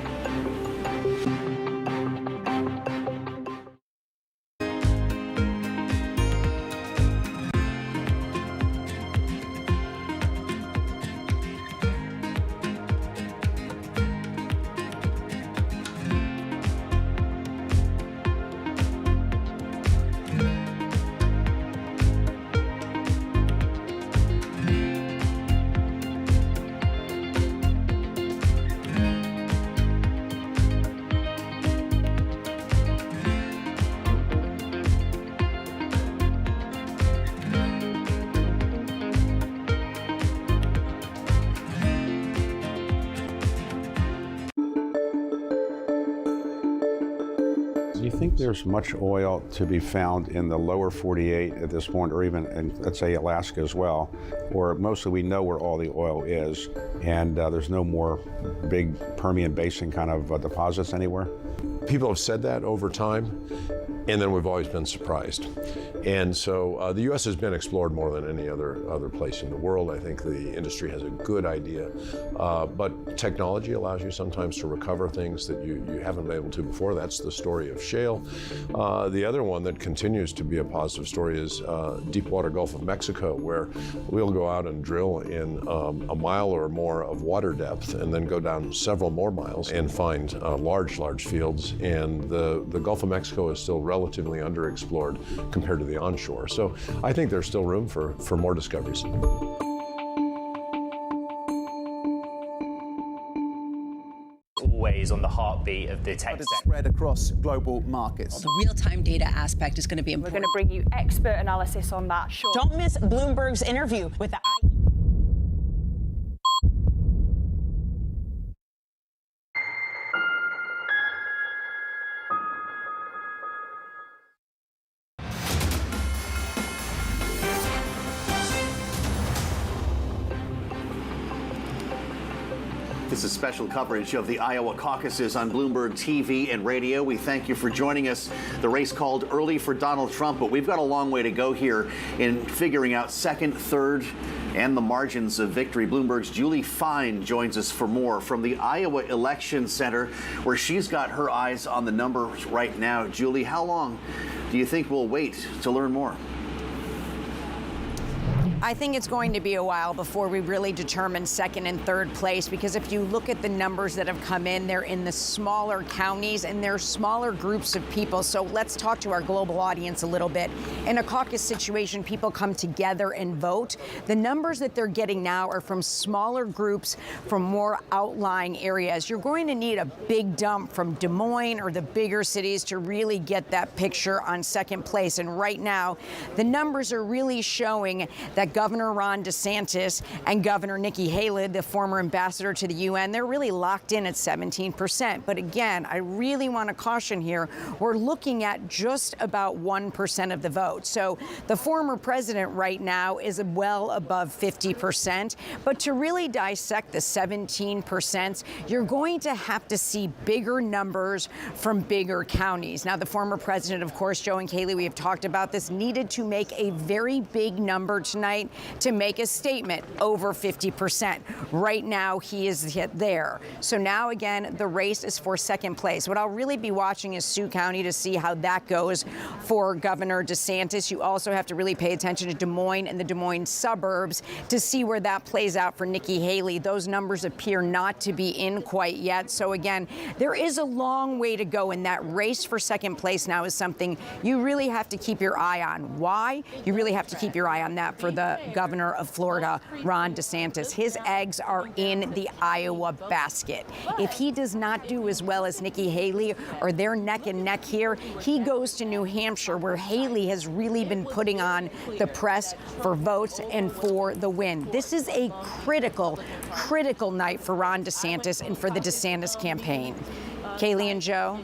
Do you think there's much oil to be found in the lower 48 at this point, or even in, let's say, Alaska as well? Or mostly we know where all the oil is, and there's no more big Permian Basin kind of deposits anywhere? People have said that over time, and then we've always been surprised. And so the U.S. has been explored more than any other place in the world. I think the industry has a good idea, but technology allows you sometimes to recover things that you haven't been able to before. That's the story of shale. The other one that continues to be a positive story is deepwater Gulf of Mexico, where we'll go out and drill in a mile or more of water depth and then go down several more miles and find large fields. And the Gulf of Mexico is still relatively underexplored compared to the onshore. So I think there's still room for more discoveries. Always on the heartbeat of the tech spread across global markets. The real-time data aspect is going to be important. We're going to bring you expert analysis on that. Sure. Don't miss Bloomberg's interview with the This is special coverage of the Iowa Caucuses on Bloomberg TV and radio. We thank you for joining us. The race called early for Donald Trump, but we've got a long way to go here in figuring out second, third, and the margins of victory. Bloomberg's Julie Fine joins us for more from the Iowa Election Center, where she's got her eyes on the numbers right now. Julie, how long do you think we'll wait to learn more? I think it's going to be a while before we really determine second and third place, because if you look at the numbers that have come in, they're in the smaller counties and they're smaller groups of people. So let's talk to our global audience a little bit. In a caucus situation, people come together and vote. The numbers that they're getting now are from smaller groups from more outlying areas. You're going to need a big dump from Des Moines or the bigger cities to really get that picture on second place. And right now, the numbers are really showing that that Governor Ron DeSantis and Governor Nikki Haley, the former ambassador to the UN, they're really locked in at 17%. But again, I really want to caution here, we're looking at just about 1% of the vote. So the former president right now is well above 50%. But to really dissect the 17%, you're going to have to see bigger numbers from bigger counties. Now, the former president, of course, Joe and Kayleigh, we have talked about this, needed to make a very big number tonight to make a statement over 50%. Right now, he is there. So now, again, the race is for second place. What I'll really be watching is Sioux County to see how that goes for Governor DeSantis. You also have to really pay attention to Des Moines and the Des Moines suburbs to see where that plays out for Nikki Haley. Those numbers appear not to be in quite yet. So again, there is a long way to go, and that race for second place now is something you really have to keep your eye on. Why? You really have to keep your eye on that for the governor of Florida, Ron DeSantis. His eggs are in the Iowa basket. If he does not do as well as Nikki Haley, or they're neck and neck here, he goes to New Hampshire, where Haley has really been putting on the press for votes and for the win. This is a critical night for Ron DeSantis and for the DeSantis campaign. Kayleigh and Joe.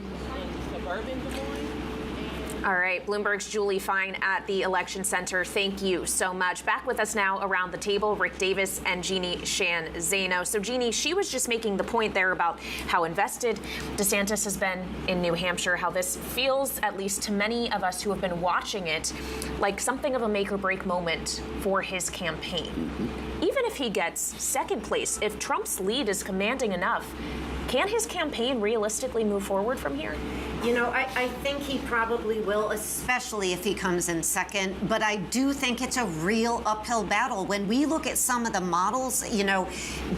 All right, Bloomberg's Julie Fine at the Election Center. Thank you so much. Back with us now around the table, Rick Davis and Jeannie Shan Zaino. So, Jeannie, she was just making the point there about how invested DeSantis has been in New Hampshire, how this feels, at least to many of us who have been watching it, like something of a make-or-break moment for his campaign. Even if he gets second place, if Trump's lead is commanding enough, can his campaign realistically move forward from here? You know, I think he probably will, especially if he comes in second. But I do think it's a real uphill battle. When we look at some of the models, you know,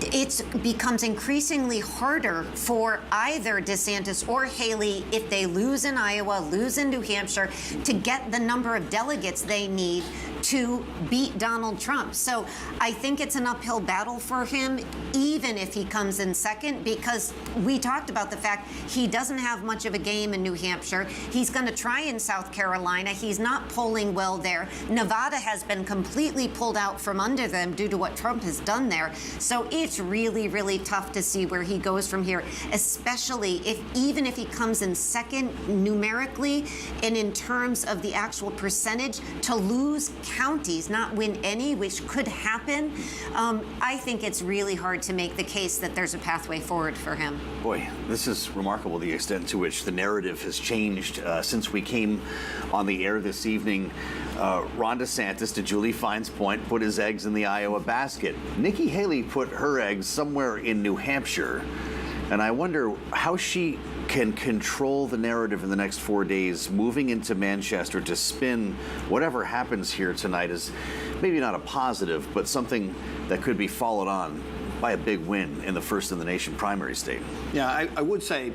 it becomes increasingly harder for either DeSantis or Haley, if they lose in Iowa, lose in New Hampshire, to get the number of delegates they need to beat Donald Trump. So I think it's an uphill battle for him, even if he comes in second, because we talked about the fact he doesn't have much of a game in New Hampshire. He's going to try in South Carolina. He's not polling well there. Nevada has been completely pulled out from under them due to what Trump has done there. So it's really, really tough to see where he goes from here, especially even if he comes in second numerically and in terms of the actual percentage, to lose counties, not win any, which could happen. I think it's really hard to make the case that there's a pathway forward for him. Boy, this is remarkable, the extent to which the narrative has changed since we came on the air this evening. Ron DeSantis, to Julie Fine's point, put his eggs in the Iowa basket. Nikki Haley put her eggs somewhere in New Hampshire. And I wonder how she can control the narrative in the next 4 days, moving into Manchester to spin whatever happens here tonight as maybe not a positive, but something that could be followed on by a big win in the first in the nation primary state. Yeah, I would say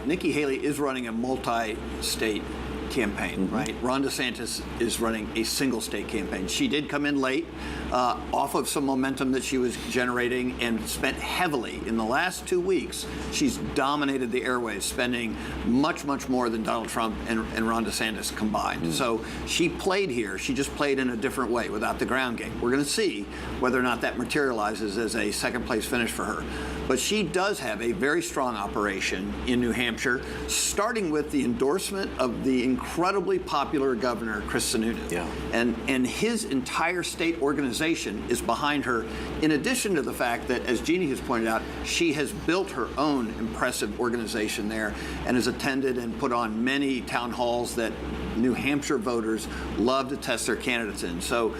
Nikki Haley is running a multi-state campaign, right? Ron DeSantis is running a single state campaign. She did come in late off of some momentum that she was generating and spent heavily in the last 2 weeks. She's dominated the airwaves, spending much, much more than Donald Trump and Ron DeSantis combined. So she played here. She just played in a different way without the ground game. We're going to see whether or not that materializes as a second place finish for her. But she does have a very strong operation in New Hampshire, starting with the endorsement of the incredibly popular governor, Chris Sununu. Yeah. And his entire state organization is behind her, in addition to the fact that, as Jeannie has pointed out, she has built her own impressive organization there and has attended and put on many town halls that New Hampshire voters love to test their candidates in. So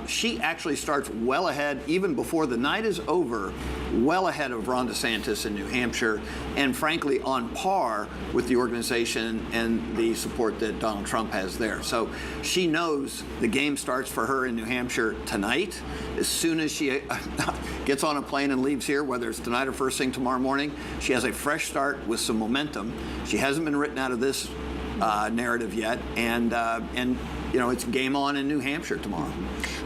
she actually starts well ahead, even before the night is over, well ahead of Ron DeSantis in New Hampshire, and frankly on par with the organization and the support that Donald Trump has there. So she knows the game starts for her in New Hampshire tonight. As soon as she gets on a plane and leaves here, whether it's tonight or first thing tomorrow morning, she has a fresh start with some momentum. She hasn't been written out of this narrative yet, and you know, it's game on in New Hampshire tomorrow.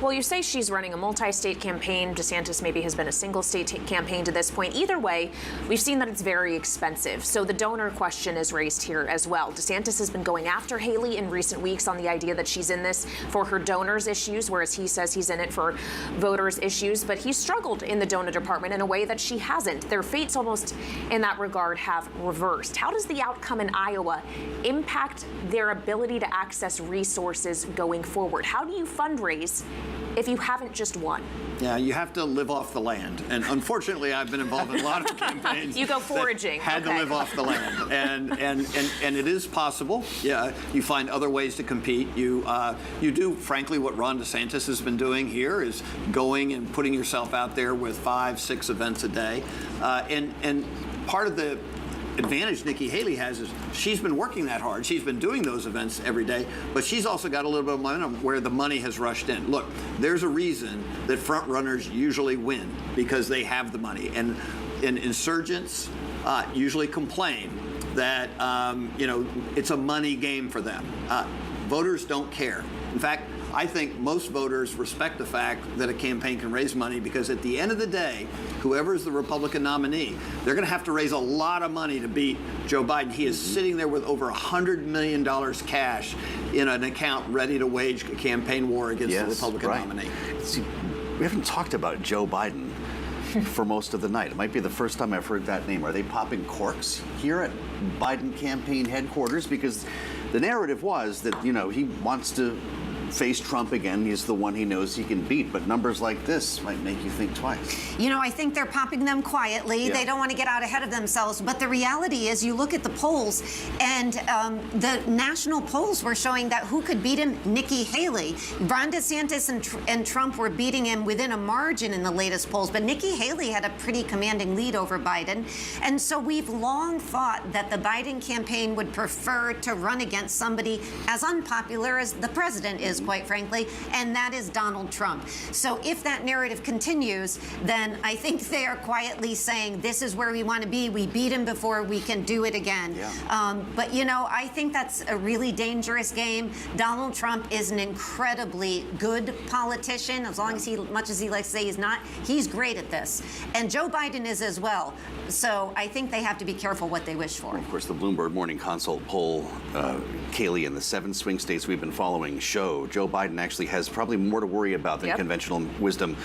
Well, you say she's running a multi-state campaign. DeSantis maybe has been a single-state campaign to this point. Either way, we've seen that it's very expensive. So the donor question is raised here as well. DeSantis has been going after Haley in recent weeks on the idea that she's in this for her donors' issues, whereas he says he's in it for voters' issues. But he's struggled in the donor department in a way that she hasn't. Their fates almost in that regard have reversed. How does the outcome in Iowa impact their ability to access resources going forward? How do you fundraise if you haven't just won? Yeah, you have to live off the land. And unfortunately, I've been involved in a lot of campaigns. You go foraging. Had to live off the land. And it is possible. Yeah, you find other ways to compete. You do, frankly, what Ron DeSantis has been doing here is going and putting yourself out there with 5, 6 events a day. And part of the advantage Nikki Haley has is she's been working that hard. She's been doing those events every day, but she's also got a little bit of momentum where the money has rushed in. Look, there's a reason that front runners usually win, because they have the money. And insurgents usually complain that it's a money game for them. Voters don't care. In fact, I think most voters respect the fact that a campaign can raise money, because at the end of the day, whoever is the Republican nominee, they're going to have to raise a lot of money to beat Joe Biden. He is sitting there with over $100 million cash in an account ready to wage a campaign war against the Republican nominee. See, we haven't talked about Joe Biden for most of the night. It might be the first time I've heard that name. Are they popping corks here at Biden campaign headquarters? Because the narrative was that, he wants to face Trump again. He's the one he knows he can beat. But numbers like this might make you think twice. I think they're popping them quietly. Yeah. They don't want to get out ahead of themselves. But the reality is, you look at the polls, and the national polls were showing that who could beat him? Nikki Haley. Ron DeSantis and Trump were beating him within a margin in the latest polls. But Nikki Haley had a pretty commanding lead over Biden. And so we've long thought that the Biden campaign would prefer to run against somebody as unpopular as the president is, quite frankly, and that is Donald Trump. So if that narrative continues, then I think they are quietly saying, this is where we want to be. We beat him before, we can do it again. Yeah. But, I think that's a really dangerous game. Donald Trump is an incredibly good politician, as long as much as he likes to say he's not. He's great at this. And Joe Biden is as well. So I think they have to be careful what they wish for. Of course, the Bloomberg Morning Consult poll, Kaylee, in the 7 swing states we've been following show Joe Biden actually has probably more to worry about than conventional wisdom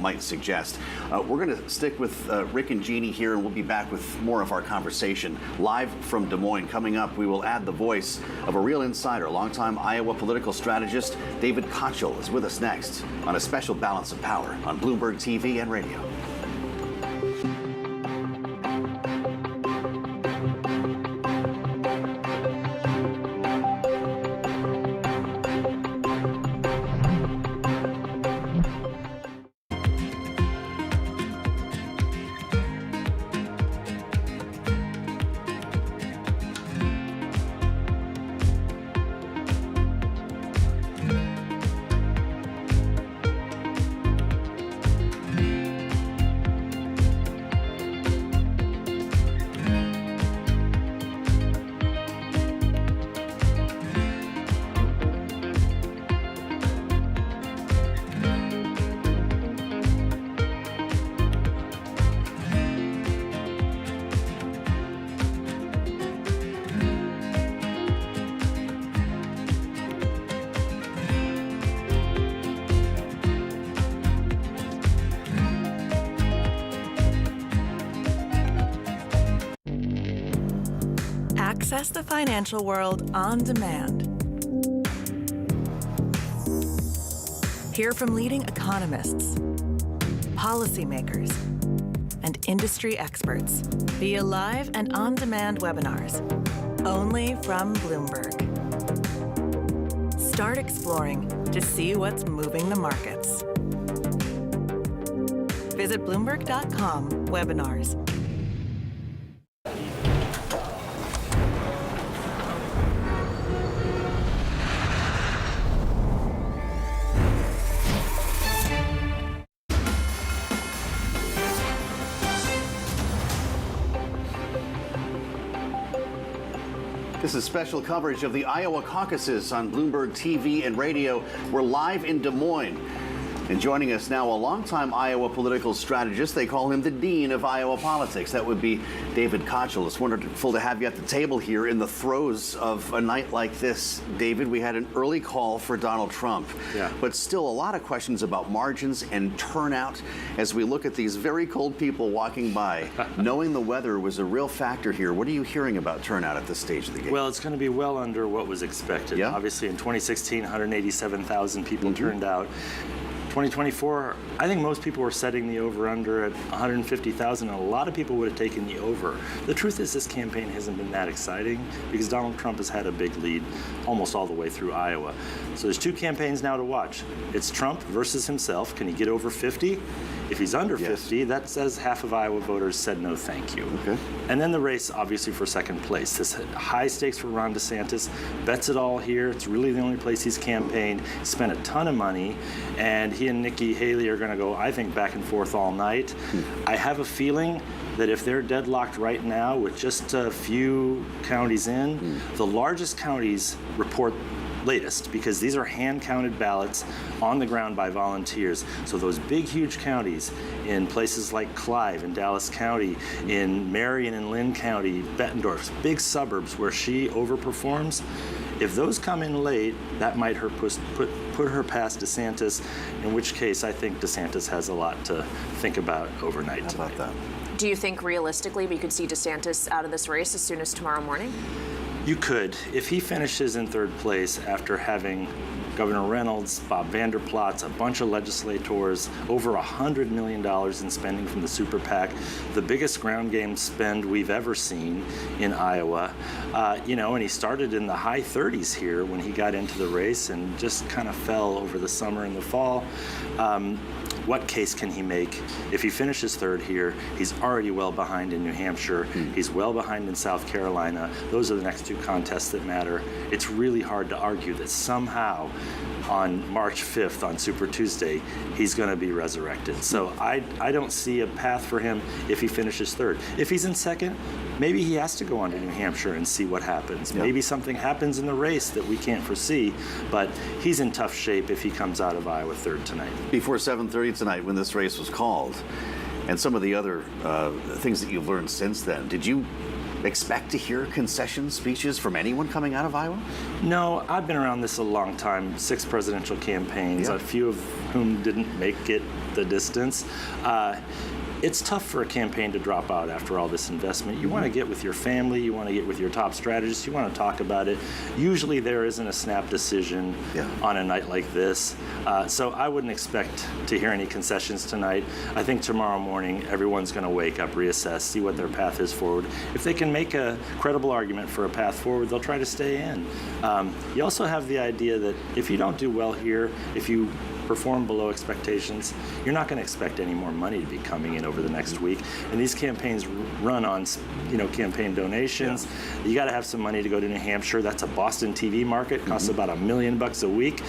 might suggest. We're going to stick with Rick and Jeannie here, and we'll be back with more of our conversation. Live from Des Moines, coming up, we will add the voice of a real insider, longtime Iowa political strategist David Kochel is with us next on a special Balance of Power on Bloomberg TV and radio. Access the financial world on demand. Hear from leading economists, policymakers, and industry experts via live and on-demand webinars, only from Bloomberg. Start exploring to see what's moving the markets. Visit Bloomberg.com/webinars. This is special coverage of the Iowa Caucuses on Bloomberg TV and radio. We're live in Des Moines. And joining us now, a longtime Iowa political strategist. They call him the Dean of Iowa politics. That would be David Caucus. It's wonderful to have you at the table here in the throes of a night like this. David, we had an early call for Donald Trump, but still a lot of questions about margins and turnout as we look at these very cold people walking by. Knowing the weather was a real factor here. What are you hearing about turnout at this stage of the game? Well, it's going to be well under what was expected. Obviously, in 2016, 187,000 people turned out. 2024, I think most people were setting the over-under at 150,000, and a lot of people would have taken the over. The truth is this campaign hasn't been that exciting because Donald Trump has had a big lead almost all the way through Iowa. So there's two campaigns now to watch. It's Trump versus himself. Can he get over 50? If he's under 50, that says half of Iowa voters said no thank you. And then the race, obviously, for second place. This high stakes for Ron DeSantis. Bets it all here. It's really the only place he's campaigned. He spent a ton of money, and he and Nikki Haley are going to go, I think, back and forth all night. I have a feeling that if they're deadlocked right now with just a few counties in, the largest counties report latest, because these are hand-counted ballots on the ground by volunteers. So those big, huge counties in places like Clive in Dallas County, in Marion and Lynn County, Bettendorf, big suburbs where she overperforms, if those come in late, that might put her past DeSantis, in which case I think DeSantis has a lot to think about overnight. How about that? Do you think realistically we could see DeSantis out of this race as soon as tomorrow morning? You could. If he finishes in third place after having Governor Reynolds, Bob Vander Plaats, a bunch of legislators, over $100 million in spending from the super PAC, the biggest ground game spend we've ever seen in Iowa. And he started in the high 30s here when he got into the race and just kind of fell over the summer and the fall. What case can he make? If he finishes third here, he's already well behind in New Hampshire. He's well behind in South Carolina. Those are the next two contests that matter. It's really hard to argue that somehow on March 5th, on Super Tuesday, he's going to be resurrected. So I don't see a path for him if he finishes third. If he's in second, maybe he has to go on to New Hampshire and see what happens. Maybe something happens in the race that we can't foresee, but he's in tough shape if he comes out of Iowa third tonight. Before 7:30 tonight, when this race was called, and some of the other things that you've learned since then, did you expect to hear concession speeches from anyone coming out of Iowa? No, I've been around this a long time, 6 presidential campaigns, a few of whom didn't make it the distance. It's tough for a campaign to drop out after all this investment. You want to get with your family, you want to get with your top strategists, you want to talk about it. Usually there isn't a snap decision on a night like this. So I wouldn't expect to hear any concessions tonight. I think tomorrow morning everyone's going to wake up, reassess, see what their path is forward. If they can make a credible argument for a path forward, they'll try to stay in. You also have the idea that if you don't do well here, if you perform below expectations, you're not going to expect any more money to be coming in over the next week. And these campaigns run on, campaign donations. You got to have some money to go to New Hampshire. That's a Boston TV market. Costs about $1 million a week.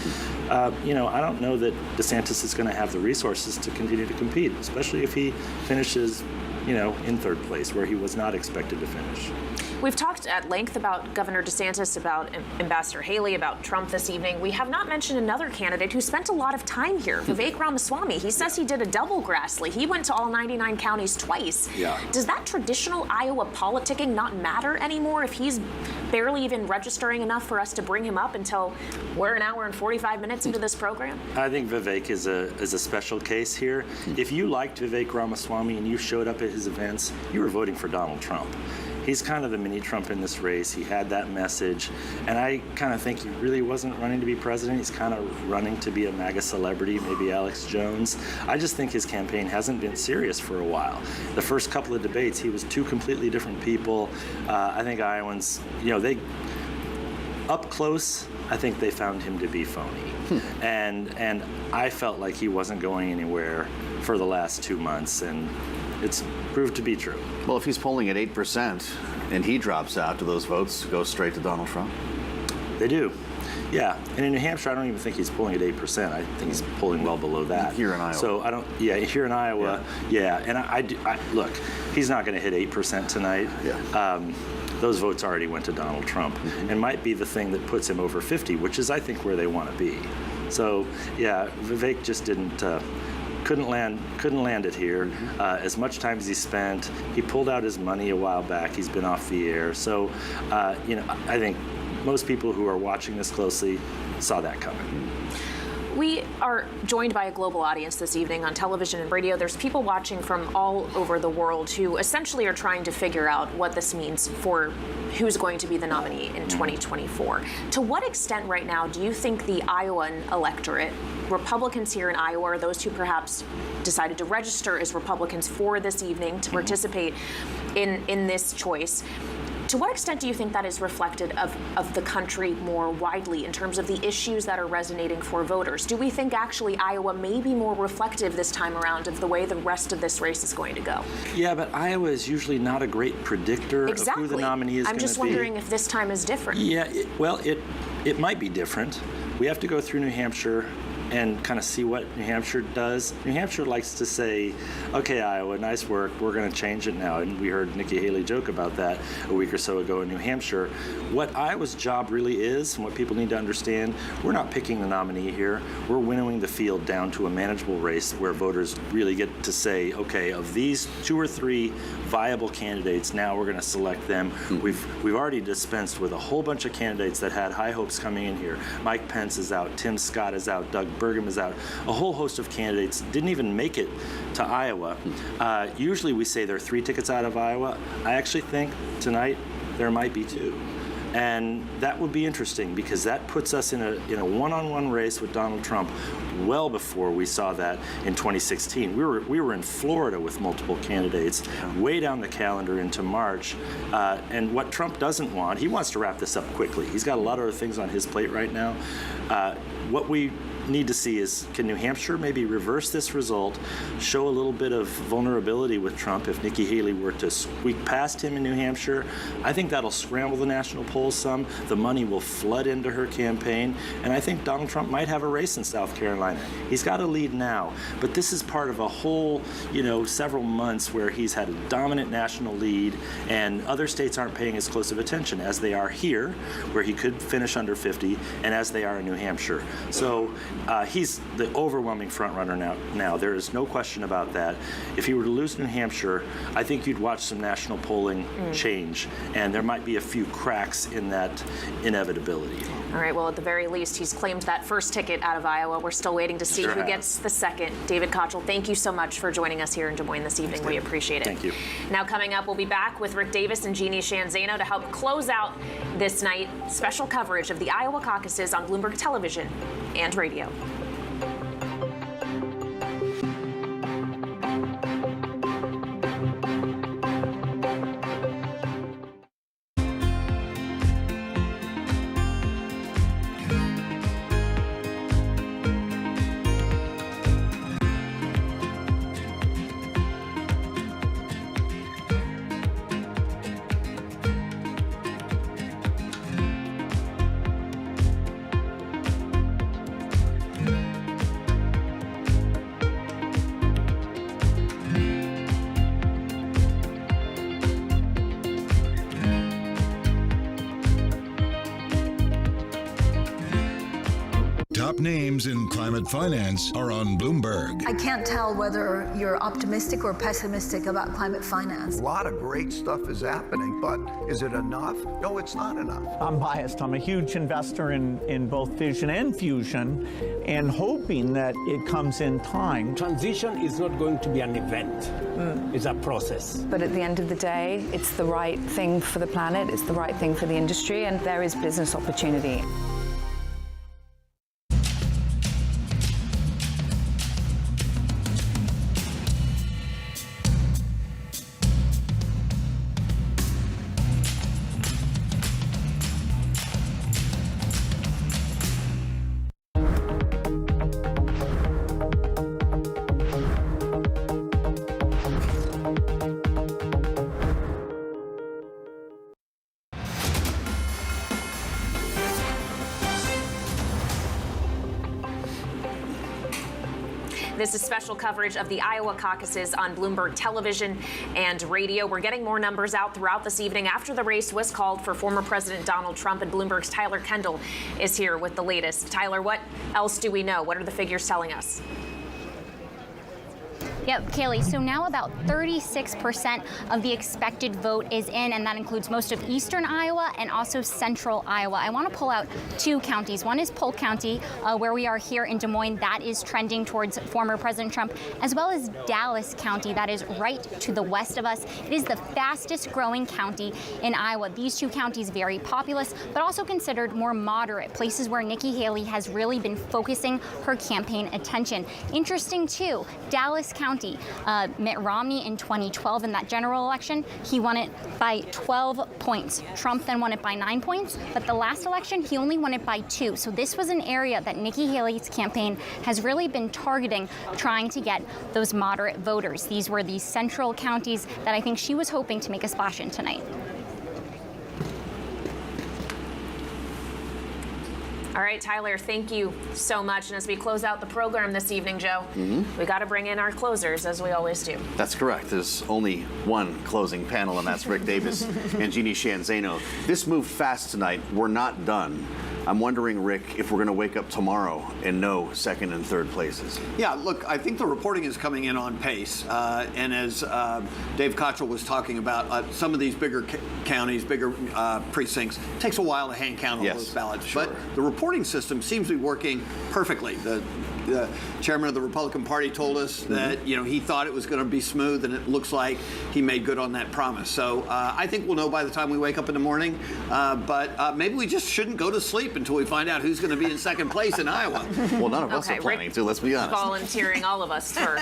I don't know that DeSantis is going to have the resources to continue to compete, especially if he finishes, in third place, where he was not expected to finish. We've talked at length about Governor DeSantis, about Ambassador Haley, about Trump this evening. We have not mentioned another candidate who spent a lot of time here, Vivek Ramaswamy. He says he did a double Grassley. He went to all 99 counties twice. Does that traditional Iowa politicking not matter anymore if he's barely even registering enough for us to bring him up until we're an hour and 45 minutes into this program? I think Vivek is a special case here. If you liked Vivek Ramaswamy and you showed up at his events, you were voting for Donald Trump. He's kind of the mini Trump in this race. He had that message. And I kind of think he really wasn't running to be president. He's kind of running to be a MAGA celebrity, maybe Alex Jones. I just think his campaign hasn't been serious for a while. The first couple of debates, he was two completely different people. I think Iowans, they up close, I think they found him to be phony. And I felt like he wasn't going anywhere for the last 2 months. And it's proved to be true. Well, if he's polling at 8% and he drops out, do those votes go straight to Donald Trump? They do. Yeah, and in New Hampshire, I don't even think he's polling at 8%. I think he's polling well below that. Here in Iowa. So I don't. Yeah, here in Iowa. Yeah, and I look, he's not going to hit 8% tonight. Those votes already went to Donald Trump, and might be the thing that puts him over 50, which is, I think, where they want to be. So yeah, Vivek just couldn't land it here. As much time as he spent, he pulled out his money a while back. He's been off the air. So I think most people who are watching this closely saw that coming. We are joined by a global audience this evening on television and radio. There's people watching from all over the world who essentially are trying to figure out what this means for who's going to be the nominee in 2024. To what extent right now do you think the Iowan electorate, Republicans here in Iowa, are those who perhaps decided to register as Republicans for this evening to participate in this choice, to what extent do you think that is reflected of the country more widely in terms of the issues that are resonating for voters? Do we think actually Iowa may be more reflective this time around of the way the rest of this race is going to go? Yeah, but Iowa is usually not a great predictor of who the nominee is going to be. I'm just wondering if this time is different. Yeah, it might be different. We have to go through New Hampshire and kind of see what New Hampshire does. New Hampshire likes to say, okay, Iowa, nice work, we're going to change it now. And we heard Nikki Haley joke about that a week or so ago in New Hampshire. What Iowa's job really is, and what people need to understand, we're not picking the nominee here. We're winnowing the field down to a manageable race where voters really get to say, okay, of these 2 or 3 viable candidates, now we're going to select them. We've already dispensed with a whole bunch of candidates that had high hopes coming in here. Mike Pence is out, Tim Scott is out, Doug Burgum is out. A whole host of candidates didn't even make it to Iowa. Usually we say there are 3 tickets out of Iowa. I actually think tonight there might be 2. And that would be interesting because that puts us in a one-on-one race with Donald Trump well before we saw that in 2016. We were in Florida with multiple candidates way down the calendar into March. And what Trump doesn't want, he wants to wrap this up quickly. He's got a lot of other things on his plate right now. What we need to see is, can New Hampshire maybe reverse this result, show a little bit of vulnerability with Trump if Nikki Haley were to squeak past him in New Hampshire? I think that'll scramble the national polls some. The money will flood into her campaign, and I think Donald Trump might have a race in South Carolina. He's got a lead now, but this is part of a whole, several months where he's had a dominant national lead, and other states aren't paying as close of attention as they are here, where he could finish under 50, and as they are in New Hampshire. So he's the overwhelming frontrunner now. There is no question about that. If he were to lose New Hampshire, I think you'd watch some national polling change, and there might be a few cracks in that inevitability. All right, well, at the very least, he's claimed that first ticket out of Iowa. We're still waiting to see who gets the second. David Kochel, thank you so much for joining us here in Des Moines this evening. We appreciate it. Thank you. Now, coming up, we'll be back with Rick Davis and Jeannie Shanzano to help close out this night. Special coverage of the Iowa Caucuses on Bloomberg Television and radio. Top names in climate finance are on Bloomberg. I can't tell whether you're optimistic or pessimistic about climate finance. A lot of great stuff is happening, but is it enough? No, it's not enough. I'm biased. I'm a huge investor in both fission and fusion and hoping that it comes in time. Transition is not going to be an event. It's a process. But at the end of the day, it's the right thing for the planet, it's the right thing for the industry, and there is business opportunity. This is special coverage of the Iowa caucuses on Bloomberg Television and radio. We're getting more numbers out throughout this evening after the race was called for former President Donald Trump, and Bloomberg's Tyler Kendall is here with the latest. Tyler, what else do we know? What are the figures telling us? Yep, Kaylee, so now about 36% of the expected vote is in, and that includes most of eastern Iowa and also central Iowa. I want to pull out two counties. One is Polk County, where we are here in Des Moines. That is trending towards former President Trump, as well as Dallas County. That is right to the west of us. It is the fastest growing county in Iowa. These two counties very populous, but also considered more moderate, places where Nikki Haley has really been focusing her campaign attention. Interesting, too, Dallas County. Mitt Romney in 2012 in that general election, he won it by 12 points. Trump then won it by 9 points, but the last election, he only won it by 2. So this was an area that Nikki Haley's campaign has really been targeting, trying to get those moderate voters. These were the central counties that I think she was hoping to make a splash in tonight. All right, Tyler, thank you so much. And as we close out the program this evening, Joe, we got to bring in our closers, as we always do. That's correct. There's only one closing panel, and that's Rick Davis and Jeannie Shanzano. This moved fast tonight. We're not done. I'm wondering, Rick, if we're going to wake up tomorrow and know second and third places. Yeah, look, I think the reporting is coming in on pace. And as Dave Cottrell was talking about, some of these bigger counties, bigger precincts, it takes a while to hand count all those ballots. Sure. But the reporting system seems to be working perfectly. The chairman of the Republican Party told us that he thought it was going to be smooth, and it looks like he made good on that promise. So I think we'll know by the time we wake up in the morning. But maybe we just shouldn't go to sleep until we find out who's going to be in second place in Iowa. Well, none of us are planning to, let's be honest. Volunteering all of us for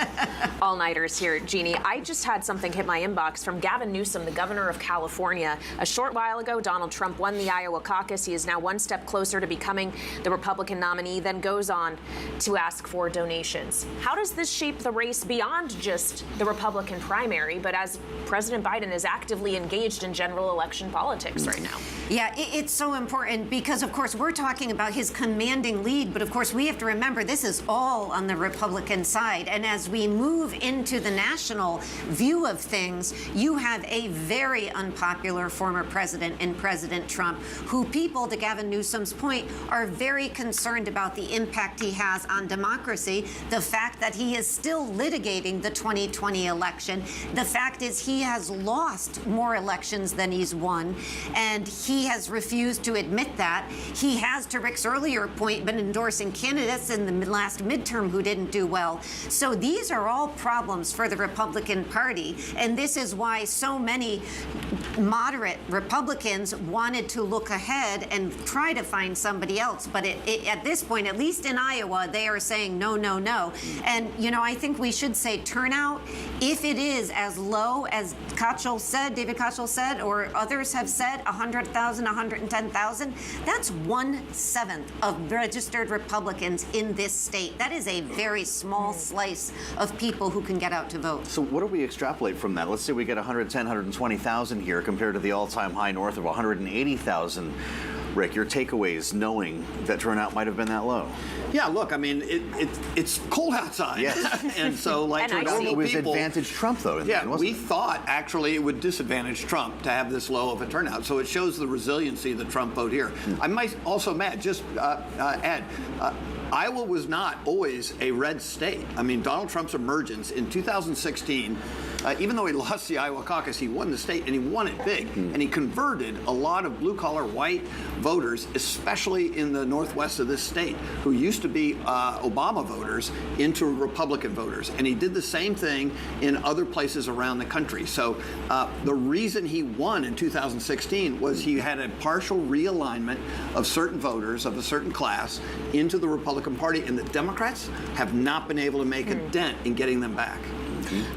all-nighters here, Jeannie. I just had something hit my inbox from Gavin Newsom, the governor of California. A short while ago, Donald Trump won the Iowa caucus. He is now one step closer to becoming the Republican nominee, then goes on to ask for donations. How does this shape the race beyond just the Republican primary, but as President Biden is actively engaged in general election politics right now? Yeah, it's so important because, of course, we're talking about his commanding lead, but of course we have to remember this is all on the Republican side. And as we move into the national view of things, you have a very unpopular former president in President Trump, who people, to Gavin Newsom's point, are very concerned about the impact he has on democracy, the fact that he is still litigating the 2020 election. The fact is he has lost more elections than he's won, and he has refused to admit that. He has, to Rick's earlier point, been endorsing candidates in the last midterm who didn't do well. So these are all problems for the Republican Party, and this is why so many moderate Republicans wanted to look ahead and try to find somebody else. But at this point, at least in Iowa, they are saying no, no, no. And, I think we should say turnout, if it is as low as David Cottrell said, or others have said, 100,000, 110,000, that's 1/7 of registered Republicans in this state. That is a very small slice of people who can get out to vote. So what do we extrapolate from that? Let's say we get 110, 120,000 here compared to the all-time high north of 180,000. Rick, your takeaways knowing that turnout might have been that low? Yeah, look, I mean, it's cold outside. Yes. And so, like, for normal it was people, advantage Trump, though. We thought, actually, it would disadvantage Trump to have this low of a turnout. So it shows the resiliency of the Trump vote here. I might also add, Iowa was not always a red state. I mean, Donald Trump's emergence in 2016, even though he lost the Iowa caucus, he won the state, and he won it big. And he converted a lot of blue-collar white voters, especially in the northwest of this state, who used to be Obama voters, into Republican voters. And he did the same thing in other places around the country. So the reason he won in 2016 was he had a partial realignment of certain voters of a certain class into the Republican Party, and the Democrats have not been able to make a dent in getting them back.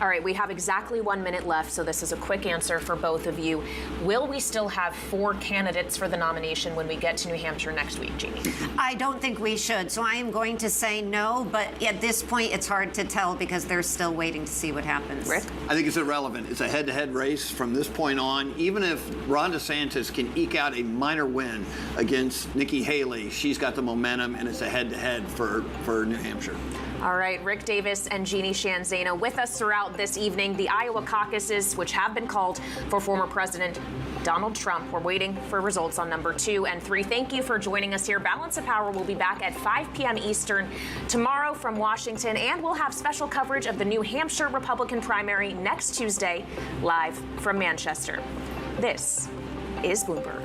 All right, we have exactly 1 minute left, so this is a quick answer for both of you. Will we still have 4 candidates for the nomination when we get to New Hampshire next week, Jeannie? I don't think we should, so I am going to say no, but at this point it's hard to tell because they're still waiting to see what happens. Rick? I think it's irrelevant. It's a head-to-head race from this point on. Even if Ron DeSantis can eke out a minor win against Nikki Haley, she's got the momentum, and it's a head-to-head for New Hampshire. All right, Rick Davis and Jeannie Shanzana with us throughout this evening. The Iowa caucuses, which have been called for former President Donald Trump. We're waiting for results on number 2 and 3. Thank you for joining us here. Balance of Power will be back at 5 p.m. Eastern tomorrow from Washington, and we'll have special coverage of the New Hampshire Republican primary next Tuesday, live from Manchester. This is Bloomberg.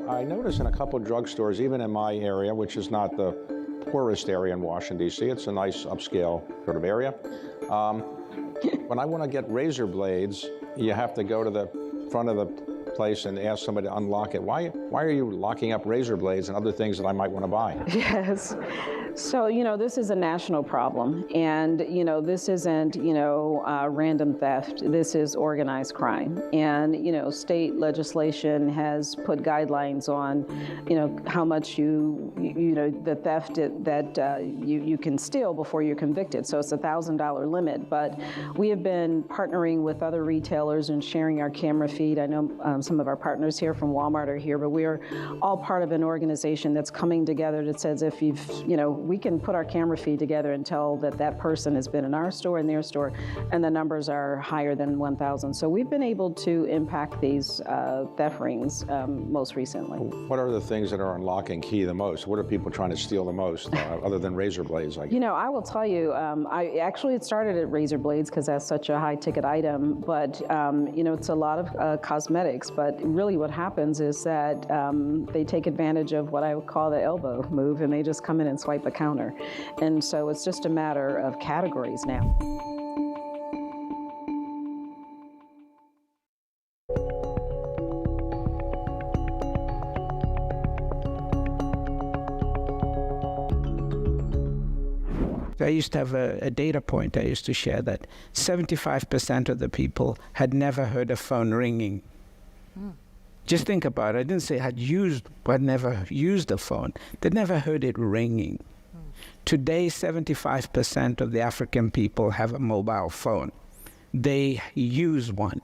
I notice in a couple of drugstores, even in my area, which is not the poorest area in Washington, D.C., it's a nice upscale sort of area. When I want to get razor blades, you have to go to the front of the place and ask somebody to unlock it. Why are you locking up razor blades and other things that I might want to buy? Yes. So, this is a national problem. And, this isn't, random theft. This is organized crime. And, state legislation has put guidelines on, how much the theft that you can steal before you're convicted. So it's a $1,000 limit. But we have been partnering with other retailers and sharing our camera feed. I know some of our partners here from Walmart are here, but we are all part of an organization that's coming together that says if you've, we can put our camera feed together and tell that person has been in our store and their store, and the numbers are higher than 1,000. So we've been able to impact these theft rings most recently. What are the things that are unlocking key the most? What are people trying to steal the most, other than razor blades? I will tell you, it started at razor blades because that's such a high-ticket item, but, it's a lot of cosmetics, but really what happens is that they take advantage of what I would call the elbow move, and they just come in and swipe a counter. And so it's just a matter of categories now. I used to have a data point I used to share that 75% of the people had never heard a phone ringing. Just think about it. I didn't say had never used a phone. They'd never heard it ringing. Today, 75% of the African people have a mobile phone. They use one.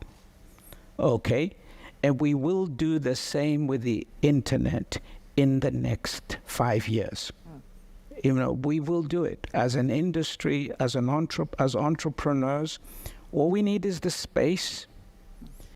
Okay? And we will do the same with the internet in the next 5 years. We will do it as an industry, as entrepreneurs. All we need is the space.